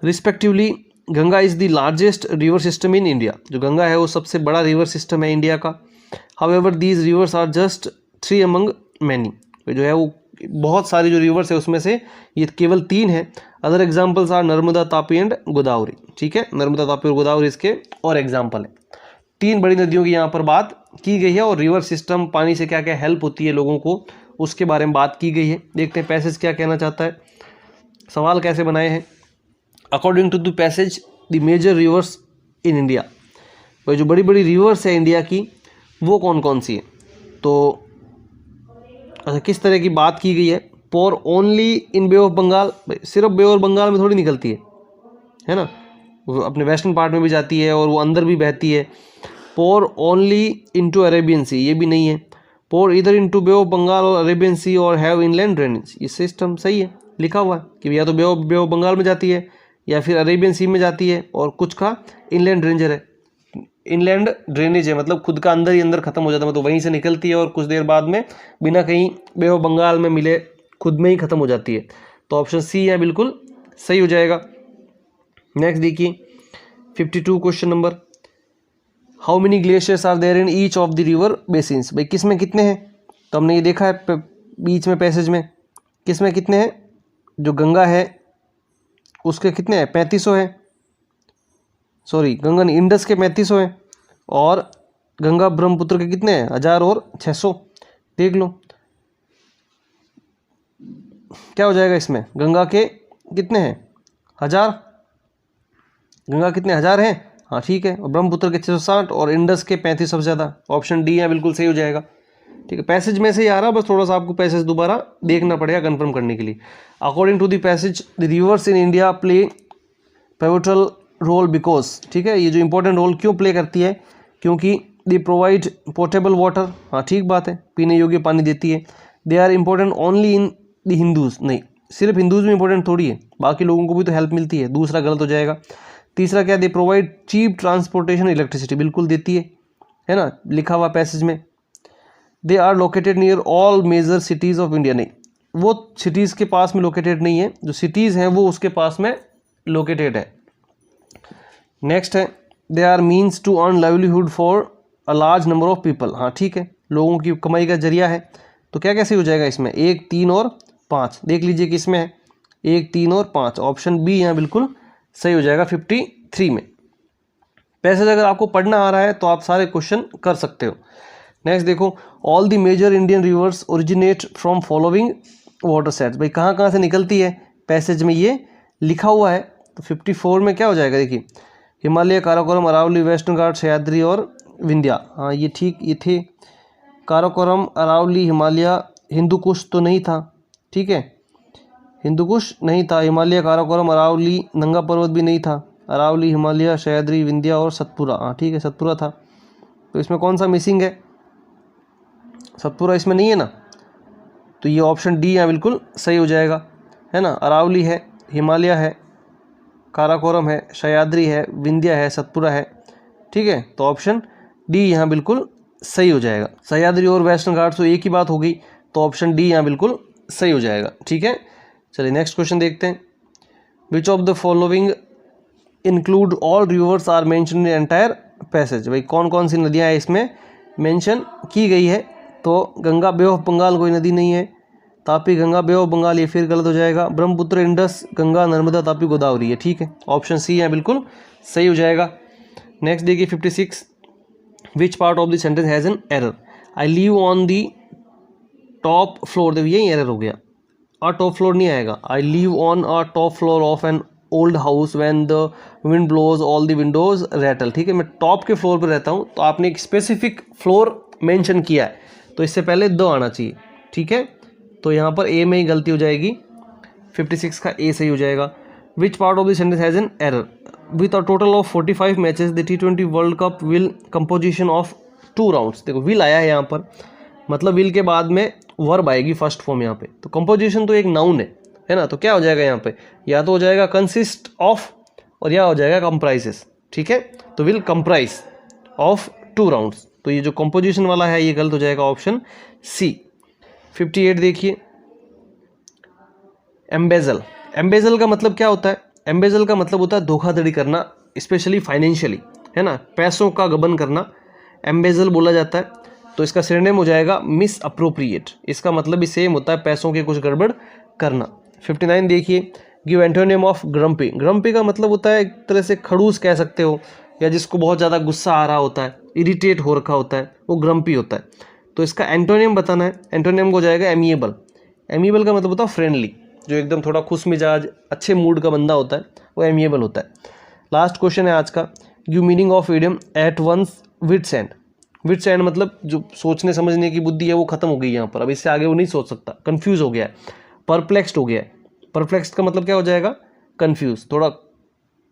S1: respectively. Ganga is the largest river system in India, जो गंगा है वो सबसे बड़ा रिवर सिस्टम है इंडिया का। However these rivers are just 3 among many, जो है वो बहुत सारी जो रिवर्स है उसमें से ये केवल 3 है। Other examples are Narmada, Tapi and Godavari. ठीक है, नर्मदा, तापी और गोदावरी इसके और एग्जाम्पल है। 3 बड़ी नदियों की यहाँ पर बात की गई है, और रिवर सिस्टम पानी से क्या क्या हेल्प होती है लोगों को उसके बारे में बात की गई है। देखते हैं पैसेज क्या कहना चाहता है, सवाल कैसे बनाए हैं। According to the passage the major rivers in India, भाई जो बड़ी बड़ी रिवर्स है इंडिया की वो कौन कौन सी है, तो अच्छा किस तरह की बात की गई है। Pour only in bay of Bengal, सिर्फ बे ऑफ बंगाल में थोड़ी निकलती है ना, वो अपने वेस्टर्न पार्ट में भी जाती है और वो अंदर भी बहती है। पोर ओनली इनटू अरेबियन सी, ये भी नहीं है। पोर इधर इनटू बे ऑफ बंगाल और अरेबियन सी और हैव इनलैंड ड्रेनेज, ये सिस्टम सही है, लिखा हुआ है कि या तो बे ऑफ बंगाल में जाती है या फिर अरेबियन सी में जाती है, और कुछ का इनलैंड ड्रेनेज है, इनलैंड ड्रेनेज है, मतलब खुद का अंदर ही अंदर खत्म हो जाता है, मतलब वहीं से निकलती है और कुछ देर बाद में बिना कहीं बे ऑफ बंगाल में मिले खुद में ही खत्म हो जाती है। तो ऑप्शन सी है बिल्कुल सही हो जाएगा। नेक्स्ट देखिए 52 question number, how many glaciers are there in each of the river basins. भाई किस में कितने हैं, तो हमने ये देखा है बीच में पैसेज में, किस में कितने हैं, जो गंगा है उसके कितने हैं, 3500 है, सॉरी गंगा नहीं, इंडस के 3500 हैं, और गंगा ब्रह्मपुत्र के कितने हैं, 1000 और 600। देख लो क्या हो जाएगा इसमें, गंगा के कितने हैं, 1000, गंगा कितने 1000 हैं, हाँ ठीक है, और ब्रह्मपुत्र के 660 और इंडस के 35 सबसे ज़्यादा। ऑप्शन डी है बिल्कुल सही हो जाएगा। ठीक है, पैसेज में से ही आ रहा, बस थोड़ा सा आपको पैसेज दोबारा देखना पड़ेगा कंफर्म करने के लिए। According to the passage the rivers in India play pivotal role because, ठीक है, ये जो इंपॉर्टेंट रोल क्यों प्ले करती है, क्योंकि दे प्रोवाइड पोर्टेबल वाटर, हाँ ठीक बात है, पीने योग्य पानी देती है। They are important only in the Hindus, नहीं सिर्फ हिंदूज में इंपॉर्टेंट थोड़ी है, बाकी लोगों को भी तो हेल्प मिलती है, दूसरा गलत हो जाएगा। तीसरा क्या, they provide cheap transportation electricity, बिल्कुल देती है ना, लिखा हुआ पैसेज में। They are located near all major cities of India, नहीं वो सिटीज़ के पास में लोकेटेड नहीं है, जो सिटीज़ हैं वो उसके पास में लोकेटेड है। नेक्स्ट है, they are means to earn livelihood for a large number of people, हाँ ठीक है, लोगों की कमाई का जरिया है। तो क्या कैसे हो जाएगा इसमें, 1, 3 और 5, देख लीजिए किस में है, 1, 3 और 5, ऑप्शन बी यहाँ बिल्कुल सही हो जाएगा 53 में। पैसेज अगर आपको पढ़ना आ रहा है तो आप सारे क्वेश्चन कर सकते हो। नेक्स्ट देखो, all the major Indian rivers originate from following water sets, भाई कहाँ कहाँ से निकलती है, पैसेज में ये लिखा हुआ है। तो 54 में क्या हो जाएगा, देखिए हिमालय, काराकोरम, अरावली, वेस्टर्न घाट, सह्याद्री और विंध्या, हाँ ये ठीक, ये थे काराकोरम, अरावली, हिमालय, हिंदू कुश तो नहीं था, ठीक है हिंदू कुश नहीं था, हिमालय, काराकोरम, अरावली, नंगा पर्वत भी नहीं था, अरावली, हिमालय, सह्याद्री, विंध्या और सतपुरा, हाँ ठीक है सतपुरा था। तो इसमें कौन सा मिसिंग है, सतपुरा इसमें नहीं है ना, तो ये ऑप्शन डी यहाँ बिल्कुल सही हो जाएगा, है ना, अरावली है, हिमालय है, काराकोरम है, सह्याद्री है, विंध्या है, सतपुरा है, ठीक है, तो ऑप्शन डी यहाँ बिल्कुल सही हो जाएगा। सह्याद्री और वेस्टर्न घाट्स तो एक ही बात हो गई, तो ऑप्शन डी यहाँ बिल्कुल सही हो जाएगा, ठीक है। चलिए नेक्स्ट क्वेश्चन देखते हैं, which of the following include all rivers are mention in entire passage, भाई कौन कौन सी नदियाँ हैं इसमें मेंशन की गई है। तो गंगा, बे ऑफ बंगाल कोई नदी नहीं है, तापी गंगा, बे ऑफ बंगाल ये फिर गलत हो जाएगा, ब्रह्मपुत्र, इंडस, गंगा, नर्मदा, तापी, गोदावरी है, ठीक है, ऑप्शन सी है बिल्कुल सही हो जाएगा। नेक्स्ट देखिए 56, विच part of the sentence has an error, I live on the top floor, देखो यही एरर हो गया, और टॉप फ्लोर नहीं आएगा, I live on a top floor of an old house when the wind blows all the windows rattle, ठीक है, मैं टॉप के फ्लोर पर रहता हूँ, तो आपने एक स्पेसिफिक फ्लोर मेंशन किया है, तो इससे पहले दो आना चाहिए, ठीक है, तो यहाँ पर ए में ही गलती हो जाएगी, 56 का ए सही हो जाएगा। विच part of the sentence has an error, with a total of 45 matches the T20 world cup will composition of 2 rounds, देखो विल आया है यहाँ पर, मतलब विल के बाद में वर्ब आएगी फर्स्ट फॉर्म यहाँ पे, तो कंपोजिशन तो एक नाउन है ना, तो क्या हो जाएगा यहाँ पे, या तो हो जाएगा कंसिस्ट ऑफ और या हो जाएगा कंप्राइजेस, ठीक है, तो विल कंप्राइज ऑफ 2 राउंड्स, तो ये जो कंपोजिशन वाला है ये गलत हो जाएगा, ऑप्शन सी। 58 देखिए, एम्बेजल, एम्बेजल का मतलब क्या होता है, एम्बेजल का मतलब होता है धोखाधड़ी करना, स्पेशली फाइनेंशियली, है ना, पैसों का गबन करना एम्बेजल बोला जाता है। तो इसका सिनोनिम हो जाएगा मिस अप्रोप्रिएट, इसका मतलब भी सेम होता है, पैसों के कुछ गड़बड़ करना। 59 देखिए, give antonym of grumpy, grumpy का मतलब होता है एक तरह से खड़ूस कह सकते हो, या जिसको बहुत ज़्यादा गुस्सा आ रहा होता है, इरिटेट हो रखा होता है, वो ग्रम्पी होता है। तो इसका एंटोनिम बताना है, एंटोनिम को जाएगा एमिएबल, एमिएबल का मतलब होता है फ्रेंडली, जो एकदम थोड़ा खुश मिजाज अच्छे मूड का बंदा होता है वो एमिएबल होता है। लास्ट क्वेश्चन है आज का, give meaning of idiom at one's wits end, wits end मतलब जो सोचने समझने की बुद्धि है वो खत्म हो गई यहाँ पर, अब इससे आगे वो नहीं सोच सकता, कंफ्यूज हो गया है, परप्लेक्स्ड हो गया है, परप्लेक्स्ड का मतलब क्या हो जाएगा, कंफ्यूज, थोड़ा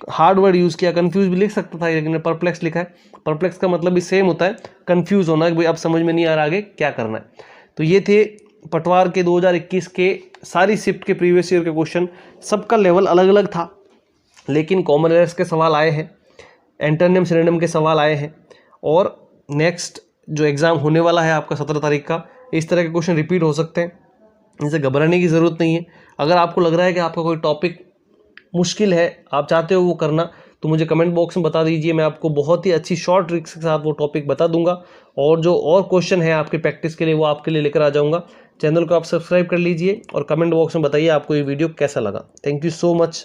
S1: हार्ड वर्ड यूज़ किया, कंफ्यूज भी लिख सकता था लेकिन परप्लेक्स लिखा है, परप्लेक्स का मतलब भी सेम होता है, कंफ्यूज होना, कि भाई अब समझ में नहीं आ रहा आगे क्या करना है। तो ये थे पटवार के 2021 के सारी शिफ्ट के प्रीवियस ईयर के क्वेश्चन, सबका लेवल अलग अलग था, लेकिन कॉमन एरर्स के सवाल आए हैं, एंटोनिम सिनोनिम के सवाल आए हैं, और नेक्स्ट जो एग्ज़ाम होने वाला है आपका 17 तारीख का, इस तरह के क्वेश्चन रिपीट हो सकते हैं, इनसे घबराने की ज़रूरत नहीं है। अगर आपको लग रहा है कि आपका कोई टॉपिक मुश्किल है, आप चाहते हो वो करना, तो मुझे कमेंट बॉक्स में बता दीजिए, मैं आपको बहुत ही अच्छी शॉर्ट ट्रिक्स के साथ वो टॉपिक बता दूंगा, और जो और क्वेश्चन है आपके प्रैक्टिस के लिए वो आपके लिए लेकर आ जाऊंगा। चैनल को आप सब्सक्राइब कर लीजिए और कमेंट बॉक्स में बताइए आपको ये वीडियो कैसा लगा। Thank you so much.